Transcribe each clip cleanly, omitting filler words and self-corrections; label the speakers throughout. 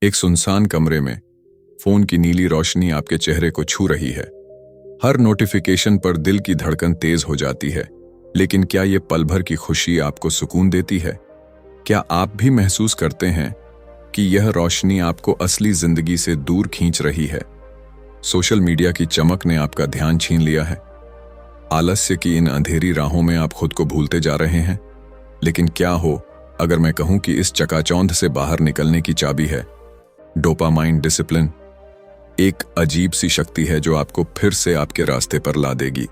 Speaker 1: एक सुनसान कमरे में फोन की नीली रोशनी आपके चेहरे को छू रही है। हर नोटिफिकेशन पर दिल की धड़कन तेज हो जाती है। लेकिन क्या ये पल भर की खुशी आपको सुकून देती है? क्या आप भी महसूस करते हैं कि यह रोशनी आपको असली जिंदगी से दूर खींच रही है? सोशल मीडिया की चमक ने आपका ध्यान छीन लिया है। आलस्य की इन अंधेरी राहों में आप खुद को भूलते जा रहे हैं। लेकिन क्या हो अगर मैं कहूं कि इस चकाचौंध से बाहर निकलने की चाबी है डोपामाइन डिसिप्लिन। एक अजीब सी शक्ति है जो आपको फिर से आपके रास्ते पर ला देगी।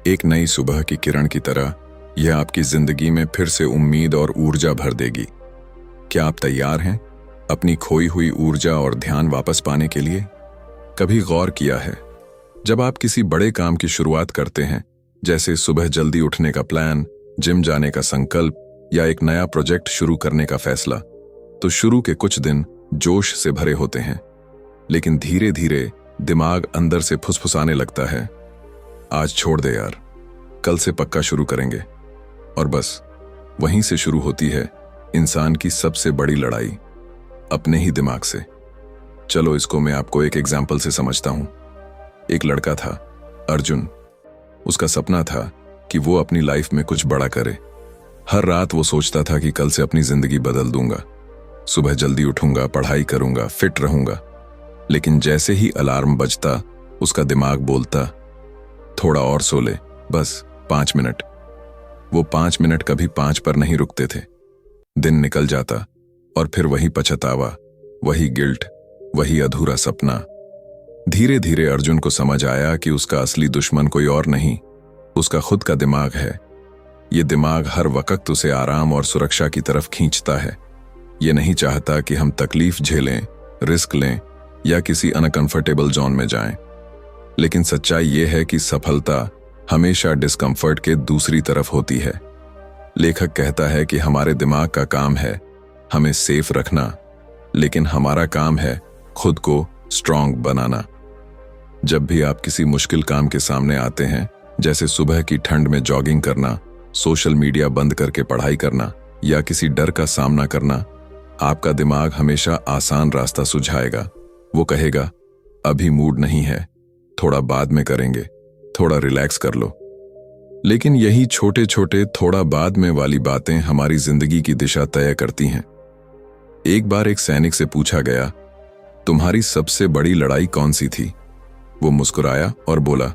Speaker 1: एक नई सुबह की किरण की तरह यह आपकी जिंदगी में फिर से उम्मीद और ऊर्जा भर देगी। क्या आप तैयार हैं अपनी खोई हुई ऊर्जा और ध्यान वापस पाने के लिए? कभी गौर किया है, जब आप किसी बड़े काम की शुरुआत करते हैं, जैसे सुबह जल्दी उठने का प्लान, जिम जाने का संकल्प या एक नया प्रोजेक्ट शुरू करने का फैसला, तो शुरू के कुछ दिन जोश से भरे होते हैं। लेकिन धीरे धीरे दिमाग अंदर से फुसफुसाने लगता है, आज छोड़ दे यार, कल से पक्का शुरू करेंगे। और बस वहीं से शुरू होती है इंसान की सबसे बड़ी लड़ाई, अपने ही दिमाग से। चलो इसको मैं आपको एक एग्जाम्पल से समझता हूं। एक लड़का था, अर्जुन। उसका सपना था कि वो अपनी लाइफ में कुछ बड़ा करे। हर रात वो सोचता था कि कल से अपनी जिंदगी बदल दूंगा, सुबह जल्दी उठूंगा, पढ़ाई करूंगा, फिट रहूंगा। लेकिन जैसे ही अलार्म बजता, उसका दिमाग बोलता, थोड़ा और सो ले, बस 5 मिनट। वो 5 मिनट कभी 5 पर नहीं रुकते थे। दिन निकल जाता और फिर वही पछतावा, वही गिल्ट, वही अधूरा सपना। धीरे धीरे अर्जुन को समझ आया कि उसका असली दुश्मन कोई और नहीं, उसका खुद का दिमाग है। ये दिमाग हर वक्त उसे आराम और सुरक्षा की तरफ खींचता है। ये नहीं चाहता कि हम तकलीफ झेलें, रिस्क लें या किसी अनकंफर्टेबल जोन में जाएं। लेकिन सच्चाई ये है कि सफलता हमेशा डिस्कंफर्ट के दूसरी तरफ होती है। लेखक कहता है कि हमारे दिमाग का काम है हमें सेफ रखना, लेकिन हमारा काम है खुद को स्ट्रांग बनाना। जब भी आप किसी मुश्किल काम के सामने आते हैं, जैसे सुबह की ठंड में जॉगिंग करना, सोशल मीडिया बंद करके पढ़ाई करना या किसी डर का सामना करना, आपका दिमाग हमेशा आसान रास्ता सुझाएगा। वो कहेगा, अभी मूड नहीं है, थोड़ा बाद में करेंगे, थोड़ा रिलैक्स कर लो। लेकिन यही छोटे छोटे थोड़ा बाद में वाली बातें हमारी जिंदगी की दिशा तय करती हैं। एक बार एक सैनिक से पूछा गया, तुम्हारी सबसे बड़ी लड़ाई कौन सी थी? वो मुस्कुराया और बोला,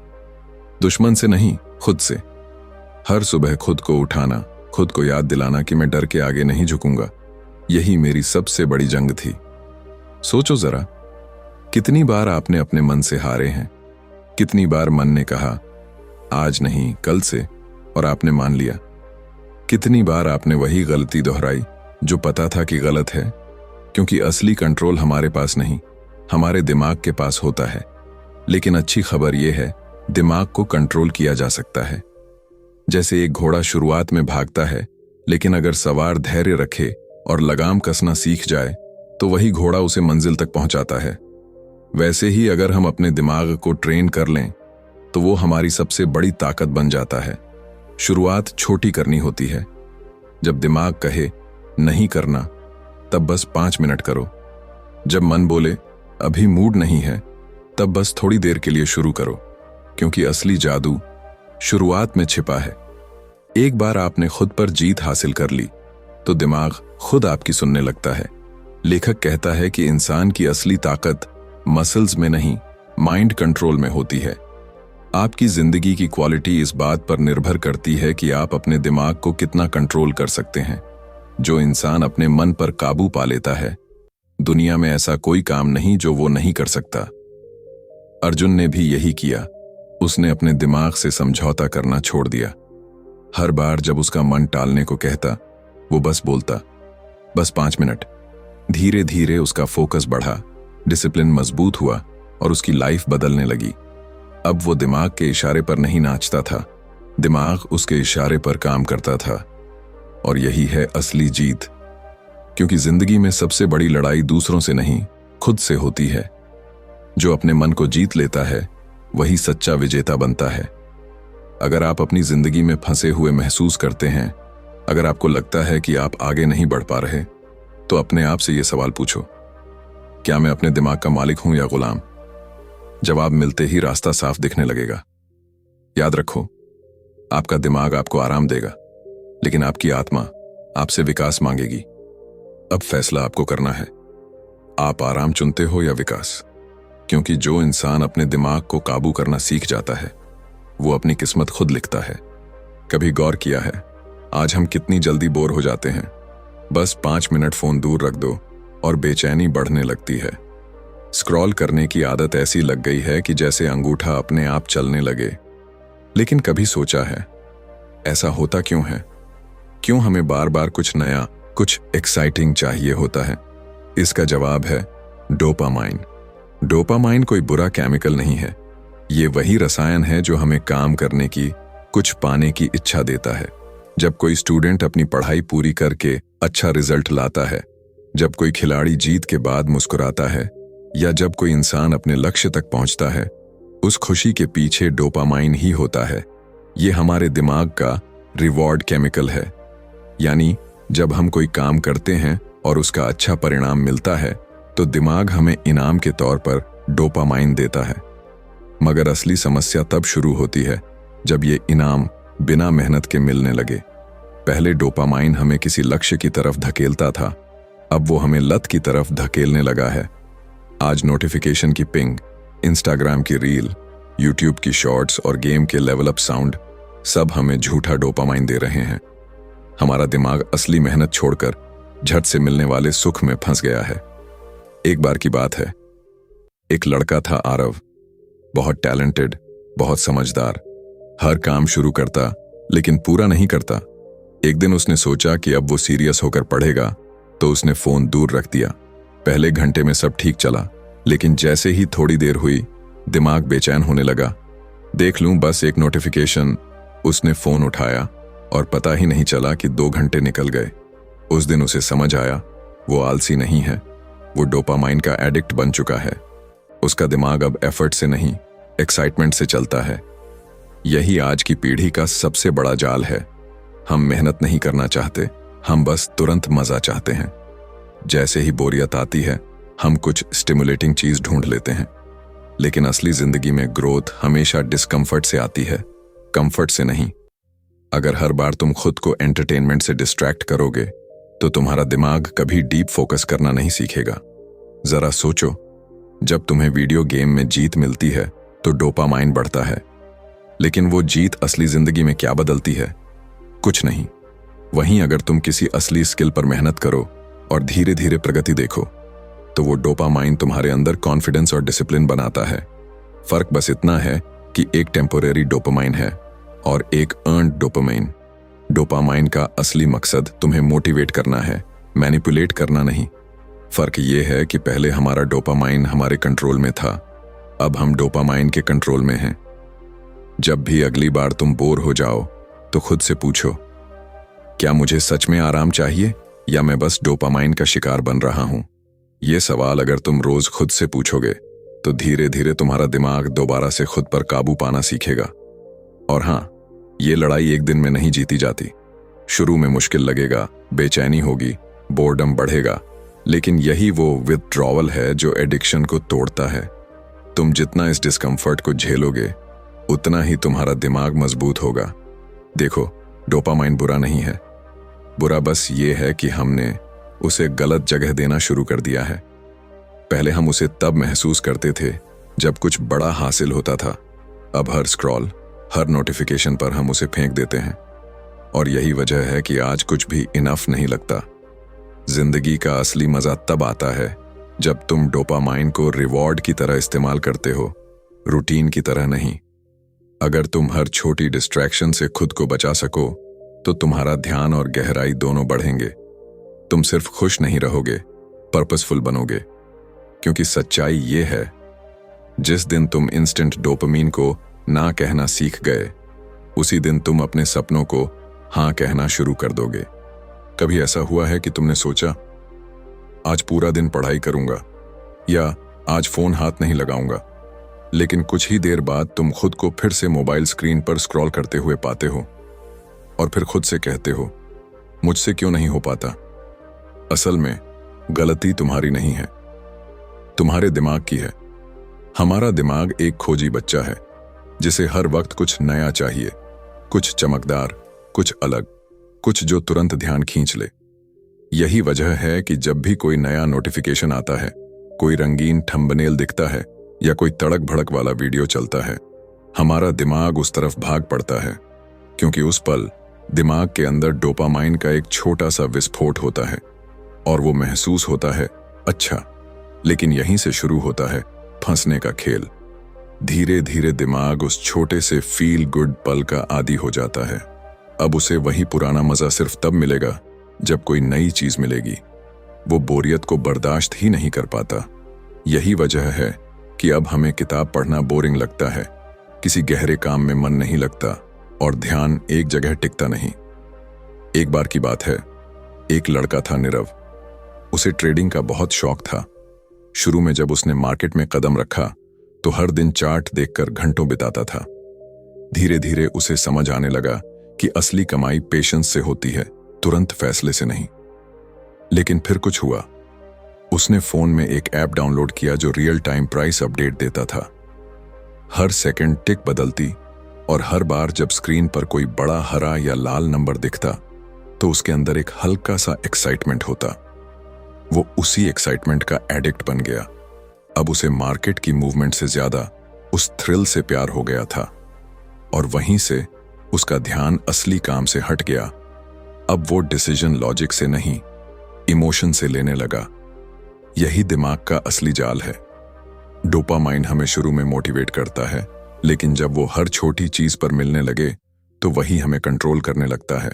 Speaker 1: दुश्मन से नहीं, खुद से। हर सुबह खुद को उठाना, खुद को याद दिलाना कि मैं डर के आगे नहीं झुकूंगा, यही मेरी सबसे बड़ी जंग थी। सोचो जरा, कितनी बार आपने अपने मन से हारे हैं? कितनी बार मन ने कहा आज नहीं कल से, और आपने मान लिया? कितनी बार आपने वही गलती दोहराई जो पता था कि गलत है? क्योंकि असली कंट्रोल हमारे पास नहीं, हमारे दिमाग के पास होता है। लेकिन अच्छी खबर यह है, दिमाग को कंट्रोल किया जा सकता है। जैसे एक घोड़ा शुरुआत में भागता है, लेकिन अगर सवार धैर्य रखे और लगाम कसना सीख जाए तो वही घोड़ा उसे मंजिल तक पहुंचाता है। वैसे ही अगर हम अपने दिमाग को ट्रेन कर लें तो वो हमारी सबसे बड़ी ताकत बन जाता है। शुरुआत छोटी करनी होती है। जब दिमाग कहे नहीं करना, तब बस 5 मिनट करो। जब मन बोले अभी मूड नहीं है, तब बस थोड़ी देर के लिए शुरू करो। क्योंकि असली जादू शुरुआत में छिपा है। एक बार आपने खुद पर जीत हासिल कर ली तो दिमाग खुद आपकी सुनने लगता है। लेखक कहता है कि इंसान की असली ताकत मसल्स में नहीं, माइंड कंट्रोल में होती है। आपकी जिंदगी की क्वालिटी इस बात पर निर्भर करती है कि आप अपने दिमाग को कितना कंट्रोल कर सकते हैं। जो इंसान अपने मन पर काबू पा लेता है, दुनिया में ऐसा कोई काम नहीं जो वो नहीं कर सकता। अर्जुन ने भी यही किया। उसने अपने दिमाग से समझौता करना छोड़ दिया। हर बार जब उसका मन टालने को कहता, वो बस बोलता, बस 5 मिनट। धीरे धीरे उसका फोकस बढ़ा, डिसिप्लिन मजबूत हुआ और उसकी लाइफ बदलने लगी। अब वो दिमाग के इशारे पर नहीं नाचता था, दिमाग उसके इशारे पर काम करता था। और यही है असली जीत। क्योंकि जिंदगी में सबसे बड़ी लड़ाई दूसरों से नहीं, खुद से होती है। जो अपने मन को जीत लेता है वही सच्चा विजेता बनता है। अगर आप अपनी जिंदगी में फंसे हुए महसूस करते हैं, अगर आपको लगता है कि आप आगे नहीं बढ़ पा रहे, तो अपने आप से ये सवाल पूछो, क्या मैं अपने दिमाग का मालिक हूं या गुलाम? जवाब मिलते ही रास्ता साफ दिखने लगेगा। याद रखो, आपका दिमाग आपको आराम देगा, लेकिन आपकी आत्मा आपसे विकास मांगेगी। अब फैसला आपको करना है, आप आराम चुनते हो या विकास? क्योंकि जो इंसान अपने दिमाग को काबू करना सीख जाता है, वो अपनी किस्मत खुद लिखता है। कभी गौर किया है, आज हम कितनी जल्दी बोर हो जाते हैं? बस 5 मिनट फोन दूर रख दो और बेचैनी बढ़ने लगती है। स्क्रॉल करने की आदत ऐसी लग गई है कि जैसे अंगूठा अपने आप चलने लगे। लेकिन कभी सोचा है, ऐसा होता क्यों है? क्यों हमें बार बार कुछ नया, कुछ एक्साइटिंग चाहिए होता है? इसका जवाब है डोपामाइन। डोपामाइन कोई बुरा केमिकल नहीं है। ये वही रसायन है जो हमें काम करने की, कुछ पाने की इच्छा देता है। जब कोई स्टूडेंट अपनी पढ़ाई पूरी करके अच्छा रिजल्ट लाता है, जब कोई खिलाड़ी जीत के बाद मुस्कुराता है, या जब कोई इंसान अपने लक्ष्य तक पहुंचता है, उस खुशी के पीछे डोपामाइन ही होता है। ये हमारे दिमाग का रिवॉर्ड केमिकल है। यानी जब हम कोई काम करते हैं और उसका अच्छा परिणाम मिलता है, तो दिमाग हमें इनाम के तौर पर डोपामाइन देता है। मगर असली समस्या तब शुरू होती है जब ये इनाम बिना मेहनत के मिलने लगे। पहले डोपामाइन हमें किसी लक्ष्य की तरफ धकेलता था, अब वो हमें लत की तरफ धकेलने लगा है। आज नोटिफिकेशन की पिंग, इंस्टाग्राम की रील, यूट्यूब की शॉर्ट्स और गेम के लेवल अप साउंड सब हमें झूठा डोपामाइन दे रहे हैं। हमारा दिमाग असली मेहनत छोड़कर झट से मिलने वाले सुख में फंस गया है। एक बार की बात है, एक लड़का था आरव, बहुत टैलेंटेड, बहुत समझदार, हर काम शुरू करता लेकिन पूरा नहीं करता। एक दिन उसने सोचा कि अब वो सीरियस होकर पढ़ेगा, तो उसने फोन दूर रख दिया। पहले घंटे में सब ठीक चला, लेकिन जैसे ही थोड़ी देर हुई, दिमाग बेचैन होने लगा। देख लूं बस एक नोटिफिकेशन। उसने फोन उठाया और पता ही नहीं चला कि 2 घंटे निकल गए। उस दिन उसे समझ आया, वो आलसी नहीं है, वो डोपामाइन का एडिक्ट बन चुका है। उसका दिमाग अब एफर्ट से नहीं, एक्साइटमेंट से चलता है। यही आज की पीढ़ी का सबसे बड़ा जाल है। हम मेहनत नहीं करना चाहते, हम बस तुरंत मजा चाहते हैं। जैसे ही बोरियत आती है, हम कुछ स्टिमुलेटिंग चीज ढूंढ लेते हैं। लेकिन असली जिंदगी में ग्रोथ हमेशा डिस्कम्फर्ट से आती है, कंफर्ट से नहीं। अगर हर बार तुम खुद को एंटरटेनमेंट से डिस्ट्रैक्ट करोगे, तो तुम्हारा दिमाग कभी डीप फोकस करना नहीं सीखेगा। जरा सोचो, जब तुम्हें वीडियो गेम में जीत मिलती है तो डोपामाइन बढ़ता है, लेकिन वो जीत असली जिंदगी में क्या बदलती है? कुछ नहीं। वहीं अगर तुम किसी असली स्किल पर मेहनत करो और धीरे धीरे प्रगति देखो, तो वो डोपामाइन तुम्हारे अंदर कॉन्फिडेंस और डिसिप्लिन बनाता है। फर्क बस इतना है कि एक टेम्पोरेरी डोपामाइन है और एक अर्न्ड डोपामाइन। डोपामाइन का असली मकसद तुम्हें मोटिवेट करना है, मैनिपुलेट करना नहीं। फर्क ये है कि पहले हमारा डोपामाइन हमारे कंट्रोल में था, अब हम डोपामाइन के कंट्रोल में हैं। जब भी अगली बार तुम बोर हो जाओ, तो खुद से पूछो, क्या मुझे सच में आराम चाहिए या मैं बस डोपामाइन का शिकार बन रहा हूं? ये सवाल अगर तुम रोज खुद से पूछोगे, तो धीरे धीरे तुम्हारा दिमाग दोबारा से खुद पर काबू पाना सीखेगा। और हाँ, ये लड़ाई एक दिन में नहीं जीती जाती। शुरू में मुश्किल लगेगा, बेचैनी होगी, बोर्डम बढ़ेगा, लेकिन यही वो विथड्रॉवल है जो एडिक्शन को तोड़ता है। तुम जितना इस डिस्कम्फर्ट को झेलोगे, उतना ही तुम्हारा दिमाग मजबूत होगा। देखो, डोपामाइन बुरा नहीं है, बुरा बस ये है कि हमने उसे गलत जगह देना शुरू कर दिया है। पहले हम उसे तब महसूस करते थे जब कुछ बड़ा हासिल होता था। अब हर स्क्रॉल, हर नोटिफिकेशन पर हम उसे फेंक देते हैं। और यही वजह है कि आज कुछ भी इनफ नहीं लगता। जिंदगी का असली मजा तब आता है जब तुम डोपामाइन को रिवॉर्ड की तरह इस्तेमाल करते हो, रूटीन की तरह नहीं। अगर तुम हर छोटी डिस्ट्रैक्शन से खुद को बचा सको, तो तुम्हारा ध्यान और गहराई दोनों बढ़ेंगे। तुम सिर्फ खुश नहीं रहोगे, पर्पसफुल बनोगे। क्योंकि सच्चाई ये है, जिस दिन तुम इंस्टेंट डोपामाइन को ना कहना सीख गए, उसी दिन तुम अपने सपनों को हाँ कहना शुरू कर दोगे। कभी ऐसा हुआ है कि तुमने सोचा, आज पूरा दिन पढ़ाई करूंगा या आज फोन हाथ नहीं लगाऊंगा, लेकिन कुछ ही देर बाद तुम खुद को फिर से मोबाइल स्क्रीन पर स्क्रॉल करते हुए पाते हो और फिर खुद से कहते हो, मुझसे क्यों नहीं हो पाता? असल में गलती तुम्हारी नहीं है, तुम्हारे दिमाग की है। हमारा दिमाग एक खोजी बच्चा है जिसे हर वक्त कुछ नया चाहिए, कुछ चमकदार, कुछ अलग, कुछ जो तुरंत ध्यान खींच ले। यही वजह है कि जब भी कोई नया नोटिफिकेशन आता है, कोई रंगीन थंबनेल दिखता है या कोई तड़क भड़क वाला वीडियो चलता है, हमारा दिमाग उस तरफ भाग पड़ता है, क्योंकि उस पल दिमाग के अंदर डोपामाइन का एक छोटा सा विस्फोट होता है और वो महसूस होता है अच्छा। लेकिन यहीं से शुरू होता है फंसने का खेल। धीरे धीरे दिमाग उस छोटे से फील गुड पल का आदी हो जाता है। अब उसे वही पुराना मजा सिर्फ तब मिलेगा जब कोई नई चीज मिलेगी। वो बोरियत को बर्दाश्त ही नहीं कर पाता। यही वजह है कि अब हमें किताब पढ़ना बोरिंग लगता है, किसी गहरे काम में मन नहीं लगता और ध्यान एक जगह टिकता नहीं। एक बार की बात है, एक लड़का था नीरव। उसे ट्रेडिंग का बहुत शौक था। शुरू में जब उसने मार्केट में कदम रखा तो हर दिन चार्ट देखकर घंटों बिताता था। धीरे धीरे उसे समझ आने लगा कि असली कमाई पेशेंस से होती है, तुरंत फैसले से नहीं। लेकिन फिर कुछ हुआ। उसने फोन में एक ऐप डाउनलोड किया जो रियल टाइम प्राइस अपडेट देता था। हर सेकंड टिक बदलती और हर बार जब स्क्रीन पर कोई बड़ा हरा या लाल नंबर दिखता तो उसके अंदर एक हल्का सा एक्साइटमेंट होता। वो उसी एक्साइटमेंट का एडिक्ट बन गया। अब उसे मार्केट की मूवमेंट से ज्यादा उस थ्रिल से प्यार हो गया था और वहीं से उसका ध्यान असली काम से हट गया। अब वो डिसीजन लॉजिक से नहीं, इमोशन से लेने लगा। यही दिमाग का असली जाल है। डोपामाइन हमें शुरू में मोटिवेट करता है, लेकिन जब वो हर छोटी चीज पर मिलने लगे तो वही हमें कंट्रोल करने लगता है।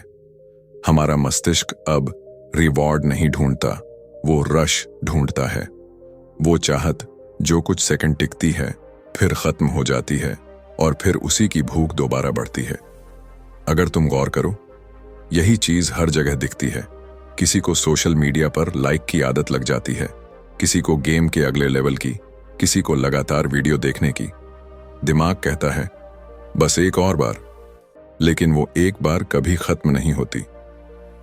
Speaker 1: हमारा मस्तिष्क अब रिवॉर्ड नहीं ढूंढता, वो रश ढूंढता है। वो चाहत जो कुछ सेकंड टिकती है, फिर खत्म हो जाती है और फिर उसी की भूख दोबारा बढ़ती है। अगर तुम गौर करो, यही चीज हर जगह दिखती है। किसी को सोशल मीडिया पर लाइक की आदत लग जाती है, किसी को गेम के अगले लेवल की, किसी को लगातार वीडियो देखने की। दिमाग कहता है बस एक और बार, लेकिन वो एक बार कभी खत्म नहीं होती।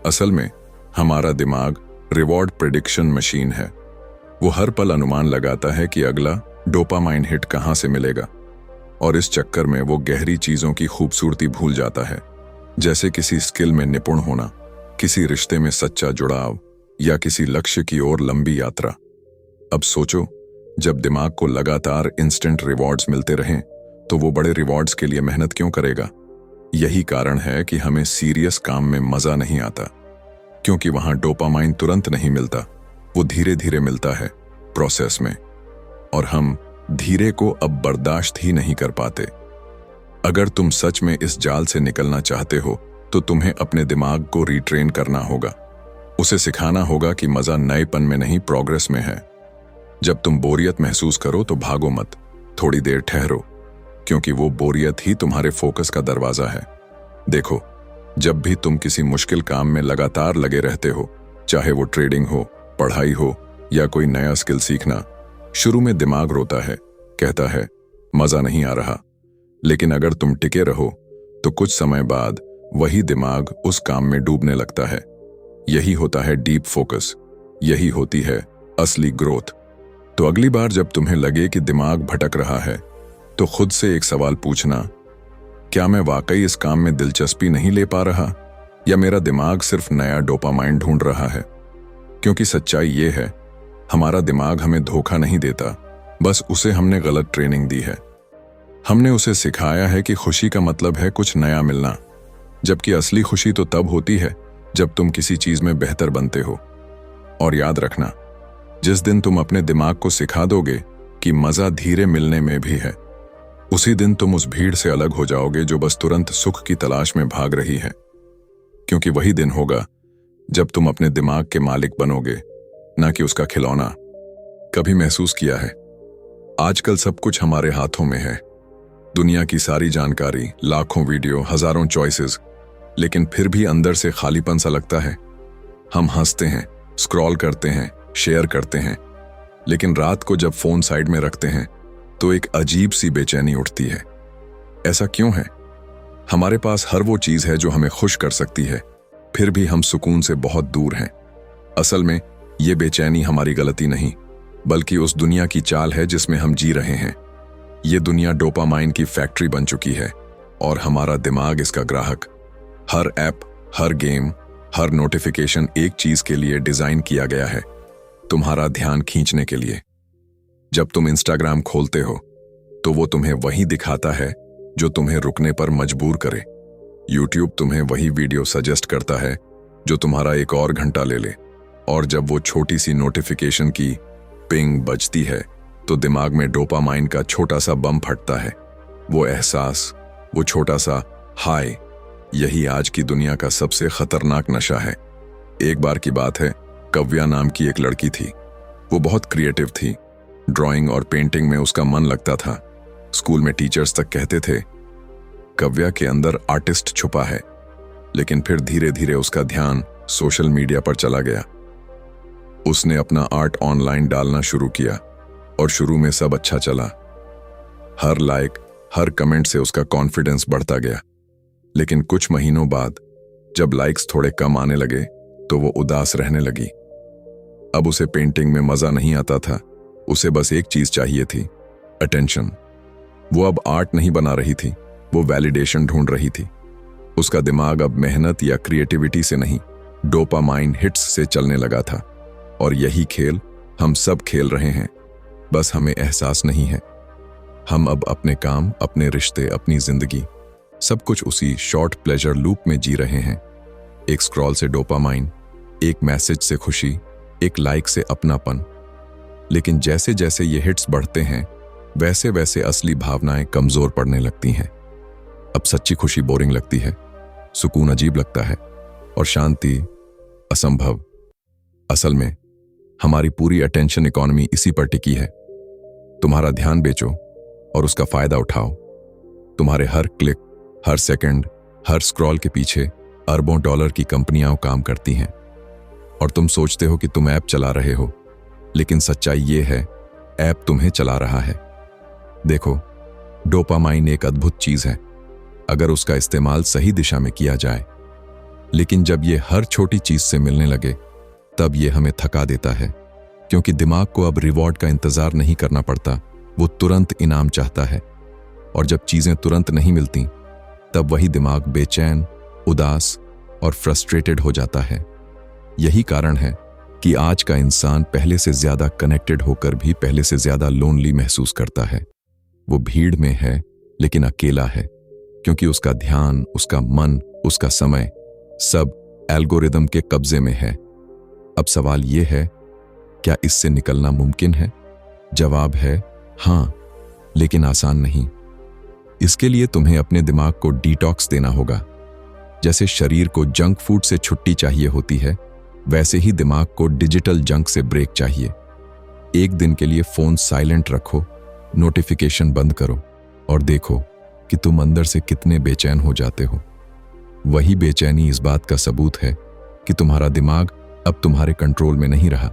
Speaker 1: असल में हमारा दिमाग रिवॉर्ड प्रेडिक्शन मशीन है। वो हर पल अनुमान लगाता है कि अगला डोपामाइन हिट कहां से मिलेगा और इस चक्कर में वो गहरी चीजों की खूबसूरती भूल जाता है, जैसे किसी स्किल में निपुण होना, किसी रिश्ते में सच्चा जुड़ाव या किसी लक्ष्य की ओर लंबी यात्रा। अब सोचो, जब दिमाग को लगातार इंस्टेंट रिवॉर्ड्स मिलते रहें तो वो बड़े रिवॉर्ड्स के लिए मेहनत क्यों करेगा? यही कारण है कि हमें सीरियस काम में मजा नहीं आता, क्योंकि वहां डोपामाइन तुरंत नहीं मिलता, वो धीरे धीरे मिलता है प्रोसेस में, और हम धीरे को अब बर्दाश्त ही नहीं कर पाते। अगर तुम सच में इस जाल से निकलना चाहते हो तो तुम्हें अपने दिमाग को रीट्रेन करना होगा। उसे सिखाना होगा कि मजा नएपन में नहीं, प्रोग्रेस में है। जब तुम बोरियत महसूस करो तो भागो मत, थोड़ी देर ठहरो, क्योंकि वो बोरियत ही तुम्हारे फोकस का दरवाजा है। देखो, जब भी तुम किसी मुश्किल काम में लगातार लगे रहते हो, चाहे वो ट्रेडिंग हो, पढ़ाई हो या कोई नया स्किल सीखना, शुरू में दिमाग रोता है, कहता है मजा नहीं आ रहा। लेकिन अगर तुम टिके रहो तो कुछ समय बाद वही दिमाग उस काम में डूबने लगता है। यही होता है डीप फोकस, यही होती है असली ग्रोथ। तो अगली बार जब तुम्हें लगे कि दिमाग भटक रहा है तो खुद से एक सवाल पूछना, क्या मैं वाकई इस काम में दिलचस्पी नहीं ले पा रहा, या मेरा दिमाग सिर्फ नया डोपामाइन ढूंढ रहा है? क्योंकि सच्चाई ये है, हमारा दिमाग हमें धोखा नहीं देता, बस उसे हमने गलत ट्रेनिंग दी है। हमने उसे सिखाया है कि खुशी का मतलब है कुछ नया मिलना, जबकि असली खुशी तो तब होती है जब तुम किसी चीज में बेहतर बनते हो। और याद रखना, जिस दिन तुम अपने दिमाग को सिखा दोगे कि मजा धीरे मिलने में भी है, उसी दिन तुम उस भीड़ से अलग हो जाओगे जो बस तुरंत सुख की तलाश में भाग रही है। क्योंकि वही दिन होगा जब तुम अपने दिमाग के मालिक बनोगे, ना कि उसका खिलौना। कभी महसूस किया है, आजकल सब कुछ हमारे हाथों में है, दुनिया की सारी जानकारी, लाखों वीडियो, हजारों चॉइसेस, लेकिन फिर भी अंदर से खालीपन सा लगता है। हम हंसते हैं, स्क्रॉल करते हैं, शेयर करते हैं, लेकिन रात को जब फोन साइड में रखते हैं तो एक अजीब सी बेचैनी उठती है। ऐसा क्यों है? हमारे पास हर वो चीज है जो हमें खुश कर सकती है, फिर भी हम सुकून से बहुत दूर हैं। असल में ये बेचैनी हमारी गलती नहीं, बल्कि उस दुनिया की चाल है जिसमें हम जी रहे हैं। ये दुनिया डोपामाइन की फैक्ट्री बन चुकी है और हमारा दिमाग इसका ग्राहक। हर ऐप, हर गेम, हर नोटिफिकेशन एक चीज के लिए डिजाइन किया गया है, तुम्हारा ध्यान खींचने के लिए। जब तुम इंस्टाग्राम खोलते हो तो वो तुम्हें वही दिखाता है जो तुम्हें रुकने पर मजबूर करे। यूट्यूब तुम्हें वही वीडियो सजेस्ट करता है जो तुम्हारा एक और घंटा ले ले। और जब वो छोटी सी नोटिफिकेशन की पिंग बजती है तो दिमाग में डोपामाइन का छोटा सा बम फटता है। वो एहसास, वो छोटा सा हाय, यही आज की दुनिया का सबसे खतरनाक नशा है। एक बार की बात है, कव्या नाम की एक लड़की थी। वो बहुत क्रिएटिव थी। ड्राइंग और पेंटिंग में उसका मन लगता था। स्कूल में टीचर्स तक कहते थे कव्या के अंदर आर्टिस्ट छुपा है। लेकिन फिर धीरे धीरे उसका ध्यान सोशल मीडिया पर चला गया। उसने अपना आर्ट ऑनलाइन डालना शुरू किया और शुरू में सब अच्छा चला। हर लाइक, हर कमेंट से उसका कॉन्फिडेंस बढ़ता गया। लेकिन कुछ महीनों बाद जब लाइक्स थोड़े कम आने लगे तो वो उदास रहने लगी। अब उसे पेंटिंग में मजा नहीं आता था। उसे बस एक चीज चाहिए थी, अटेंशन। वो अब आर्ट नहीं बना रही थी, वो वैलिडेशन ढूंढ रही थी। उसका दिमाग अब मेहनत या क्रिएटिविटी से नहीं, डोपामाइन हिट्स से चलने लगा था। और यही खेल हम सब खेल रहे हैं, बस हमें एहसास नहीं है। हम अब अपने काम, अपने रिश्ते, अपनी जिंदगी, सब कुछ उसी शॉर्ट प्लेजर लूप में जी रहे हैं। एक स्क्रॉल से डोपामाइन, एक मैसेज से खुशी, एक लाइक से अपनापन। लेकिन जैसे जैसे ये हिट्स बढ़ते हैं वैसे वैसे असली भावनाएं कमजोर पड़ने लगती हैं। अब सच्ची खुशी बोरिंग लगती है, सुकून अजीब लगता है और शांति असंभव। असल में हमारी पूरी अटेंशन इकोनॉमी इसी पर टिकी है। तुम्हारा ध्यान बेचो और उसका फायदा उठाओ। तुम्हारे हर क्लिक, हर सेकंड, हर स्क्रॉल के पीछे अरबों डॉलर की कंपनियां काम करती हैं। और तुम सोचते हो कि तुम ऐप चला रहे हो, लेकिन सच्चाई ये है, ऐप तुम्हें चला रहा है। देखो, डोपामाइन एक अद्भुत चीज है अगर उसका इस्तेमाल सही दिशा में किया जाए। लेकिन जब ये हर छोटी चीज से मिलने लगे तब ये हमें थका देता है, क्योंकि दिमाग को अब रिवॉर्ड का इंतजार नहीं करना पड़ता, वो तुरंत इनाम चाहता है। और जब चीजें तुरंत नहीं मिलती तब वही दिमाग बेचैन, उदास और फ्रस्ट्रेटेड हो जाता है। यही कारण है कि आज का इंसान पहले से ज्यादा कनेक्टेड होकर भी पहले से ज्यादा लोनली महसूस करता है। वो भीड़ में है लेकिन अकेला है, क्योंकि उसका ध्यान, उसका मन, उसका समय सब एल्गोरिदम के कब्जे में है। अब सवाल यह है, क्या इससे निकलना मुमकिन है? जवाब है हाँ, लेकिन आसान नहीं। इसके लिए तुम्हें अपने दिमाग को डिटॉक्स देना होगा। जैसे शरीर को जंक फूड से छुट्टी चाहिए होती है, वैसे ही दिमाग को डिजिटल जंक से ब्रेक चाहिए। एक दिन के लिए फोन साइलेंट रखो, नोटिफिकेशन बंद करो और देखो कि तुम अंदर से कितने बेचैन हो जाते हो। वही बेचैनी इस बात का सबूत है कि तुम्हारा दिमाग अब तुम्हारे कंट्रोल में नहीं रहा।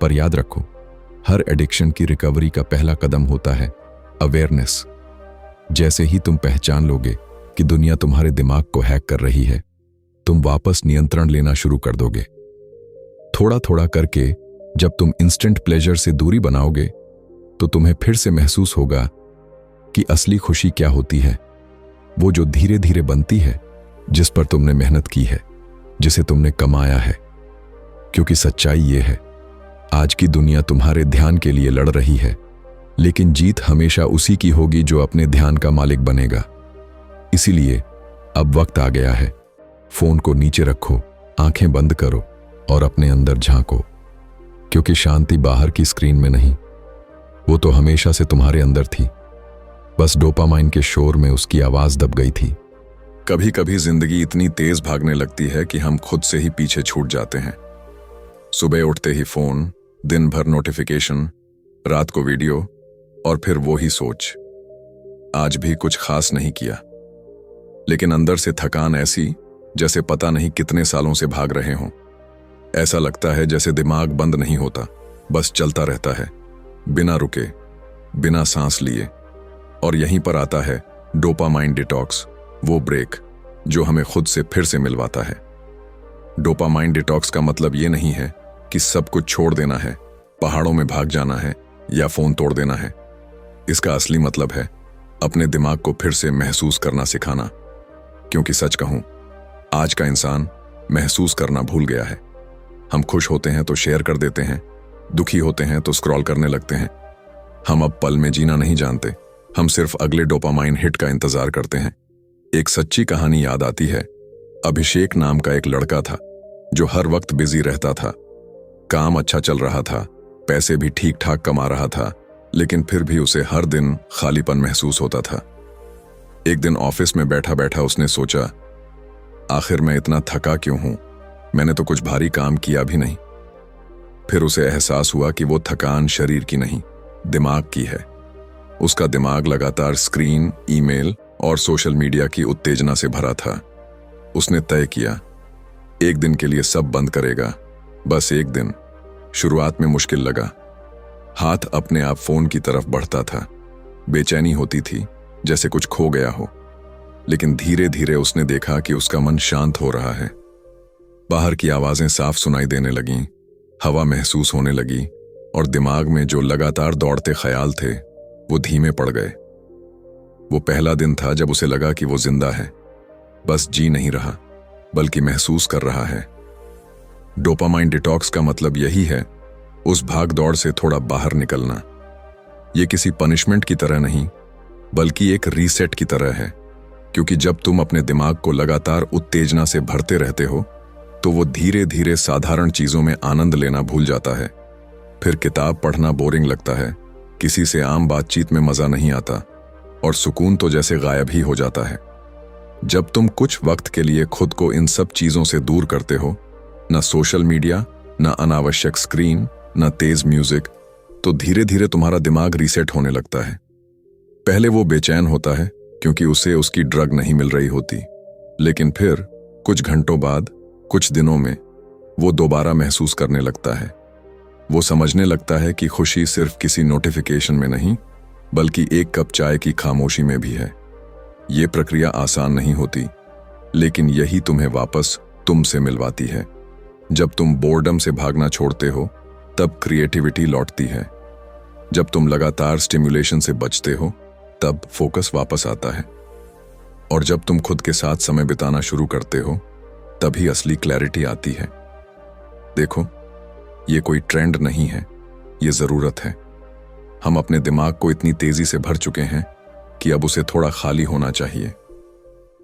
Speaker 1: पर याद रखो, हर एडिक्शन की रिकवरी का पहला कदम होता है अवेयरनेस। जैसे ही तुम पहचान लोगे कि दुनिया तुम्हारे दिमाग को हैक कर रही है, तुम वापस नियंत्रण लेना शुरू कर दोगे। थोड़ा थोड़ा करके जब तुम इंस्टेंट प्लेजर से दूरी बनाओगे तो तुम्हें फिर से महसूस होगा कि असली खुशी क्या होती है। वो जो धीरे धीरे बनती है, जिस पर तुमने मेहनत की है, जिसे तुमने कमाया है। क्योंकि सच्चाई ये है, आज की दुनिया तुम्हारे ध्यान के लिए लड़ रही है, लेकिन जीत हमेशा उसी की होगी जो अपने ध्यान का मालिक बनेगा। इसीलिए अब वक्त आ गया है, फोन को नीचे रखो, आंखें बंद करो और अपने अंदर झांको। क्योंकि शांति बाहर की स्क्रीन में नहीं, वो तो हमेशा से तुम्हारे अंदर थी। बस डोपामाइन के शोर में उसकी आवाज दब गई थी। कभी कभी जिंदगी इतनी तेज भागने लगती है कि हम खुद से ही पीछे छूट जाते हैं। सुबह उठते ही फोन, दिन भर नोटिफिकेशन, रात को वीडियो और फिर वो ही सोच, आज भी कुछ खास नहीं किया। लेकिन अंदर से थकान ऐसी जैसे पता नहीं कितने सालों से भाग रहे हों। ऐसा लगता है जैसे दिमाग बंद नहीं होता, बस चलता रहता है, बिना रुके, बिना सांस लिए। और यहीं पर आता है डोपामाइन डिटॉक्स, वो ब्रेक जो हमें खुद से फिर से मिलवाता है। डोपामाइन डिटॉक्स का मतलब ये नहीं है कि सब कुछ छोड़ देना है, पहाड़ों में भाग जाना है या फोन तोड़ देना है। इसका असली मतलब है अपने दिमाग को फिर से महसूस करना सिखाना। क्योंकि सच कहूं, आज का इंसान महसूस करना भूल गया है। हम खुश होते हैं तो शेयर कर देते हैं, दुखी होते हैं तो स्क्रॉल करने लगते हैं। हम अब पल में जीना नहीं जानते, हम सिर्फ अगले डोपामाइन हिट का इंतजार करते हैं। एक सच्ची कहानी याद आती है। अभिषेक नाम का एक लड़का था जो हर वक्त बिजी रहता था। काम अच्छा चल रहा था, पैसे भी ठीक ठाक कमा रहा था, लेकिन फिर भी उसे हर दिन खालीपन महसूस होता था। एक दिन ऑफिस में बैठा बैठा उसने सोचा, आखिर मैं इतना थका क्यों हूं? मैंने तो कुछ भारी काम किया भी नहीं। फिर उसे एहसास हुआ कि वो थकान शरीर की नहीं, दिमाग की है। उसका दिमाग लगातार स्क्रीन, ईमेल और सोशल मीडिया की उत्तेजना से भरा था। उसने तय किया, एक दिन के लिए सब बंद करेगा, बस एक दिन। शुरुआत में मुश्किल लगा। हाथ अपने आप फोन की तरफ बढ़ता था, बेचैनी होती थी जैसे कुछ खो गया हो। लेकिन धीरे धीरे उसने देखा कि उसका मन शांत हो रहा है। बाहर की आवाजें साफ सुनाई देने लगीं, हवा महसूस होने लगी और दिमाग में जो लगातार दौड़ते ख्याल थे वो धीमे पड़ गए। वो पहला दिन था जब उसे लगा कि वो जिंदा है, बस जी नहीं रहा बल्कि महसूस कर रहा है। डोपामाइन डिटॉक्स का मतलब यही है, उस भाग दौड़ से थोड़ा बाहर निकलना। ये किसी पनिशमेंट की तरह नहीं, बल्कि एक रीसेट की तरह है। क्योंकि जब तुम अपने दिमाग को लगातार उत्तेजना से भरते रहते हो तो वो धीरे धीरे साधारण चीजों में आनंद लेना भूल जाता है। फिर किताब पढ़ना बोरिंग लगता है, किसी से आम बातचीत में मजा नहीं आता और सुकून तो जैसे गायब ही हो जाता है। जब तुम कुछ वक्त के लिए खुद को इन सब चीजों से दूर करते हो, न सोशल मीडिया, न अनावश्यक स्क्रीन, न तेज म्यूजिक, तो धीरे धीरे तुम्हारा दिमाग रीसेट होने लगता है। पहले वो बेचैन होता है क्योंकि उसे उसकी ड्रग नहीं मिल रही होती, लेकिन फिर कुछ घंटों बाद, कुछ दिनों में वो दोबारा महसूस करने लगता है। वो समझने लगता है कि खुशी सिर्फ किसी नोटिफिकेशन में नहीं, बल्कि एक कप चाय की खामोशी में भी है। ये प्रक्रिया आसान नहीं होती, लेकिन यही तुम्हें वापस तुमसे मिलवाती है। जब तुम बोर्डम से भागना छोड़ते हो, तब क्रिएटिविटी लौटती है। जब तुम लगातार स्टिम्युलेशन से बचते हो, तब फोकस वापस आता है। और जब तुम खुद के साथ समय बिताना शुरू करते हो, तभी असली क्लैरिटी आती है। देखो, ये कोई ट्रेंड नहीं है, ये जरूरत है। हम अपने दिमाग को इतनी तेजी से भर चुके हैं कि अब उसे थोड़ा खाली होना चाहिए।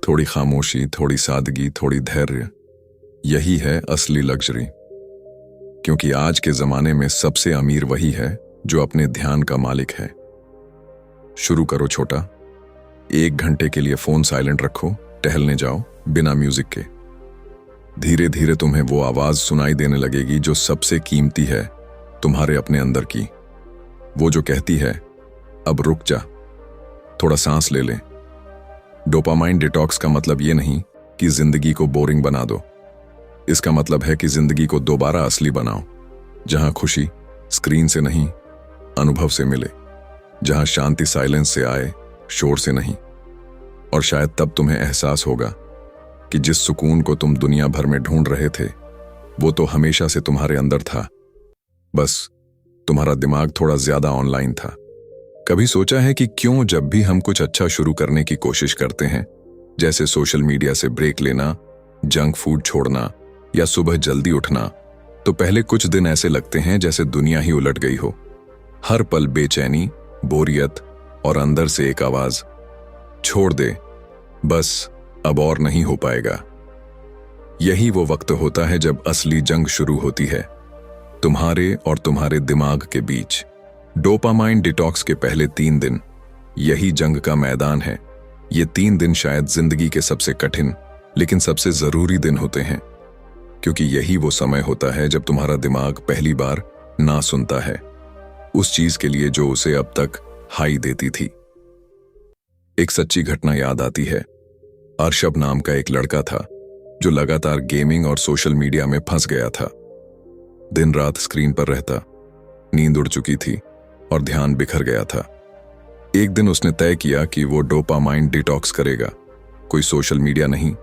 Speaker 1: थोड़ी खामोशी, थोड़ी सादगी, थोड़ी धैर्य, यही है असली लग्जरी। क्योंकि आज के जमाने में सबसे अमीर वही है जो अपने ध्यान का मालिक है। शुरू करो छोटा। 1 घंटे के लिए फोन साइलेंट रखो, टहलने जाओ बिना म्यूजिक के। धीरे धीरे तुम्हें वो आवाज सुनाई देने लगेगी जो सबसे कीमती है तुम्हारे अपने अंदर की। वो जो कहती है, अब रुक जा, थोड़ा सांस ले ले। डोपामाइन डिटॉक्स का मतलब ये नहीं कि जिंदगी को बोरिंग बना दो। इसका मतलब है कि जिंदगी को दोबारा असली बनाओ, जहां खुशी स्क्रीन से नहीं, अनुभव से मिले। जहां शांति साइलेंस से आए, शोर से नहीं। और शायद तब तुम्हें एहसास होगा कि जिस सुकून को तुम दुनिया भर में ढूंढ रहे थे, वो तो हमेशा से तुम्हारे अंदर था। बस तुम्हारा दिमाग थोड़ा ज्यादा ऑनलाइन था। कभी सोचा है कि क्यों जब भी हम कुछ अच्छा शुरू करने की कोशिश करते हैं, जैसे सोशल मीडिया से ब्रेक लेना, जंक फूड छोड़ना या सुबह जल्दी उठना, तो पहले कुछ दिन ऐसे लगते हैं जैसे दुनिया ही उलट गई हो। हर पल बेचैनी, बोरियत और अंदर से एक आवाज, छोड़ दे, बस अब और नहीं हो पाएगा। यही वो वक्त होता है जब असली जंग शुरू होती है, तुम्हारे और तुम्हारे दिमाग के बीच। डोपामाइन डिटॉक्स के पहले 3 दिन यही जंग का मैदान है। ये 3 दिन शायद जिंदगी के सबसे कठिन लेकिन सबसे जरूरी दिन होते हैं, क्योंकि यही वो समय होता है जब तुम्हारा दिमाग पहली बार ना सुनता है उस चीज के लिए जो उसे अब तक हाई देती थी। एक सच्ची घटना याद आती है। अर्शब नाम का एक लड़का था जो लगातार गेमिंग और सोशल मीडिया में फंस गया था। दिन रात स्क्रीन पर रहता, नींद उड़ चुकी थी और ध्यान बिखर गया था। एक दिन उसने तय किया कि वो डोपामाइन डिटॉक्स करेगा। कोई सोशल मीडिया नहीं,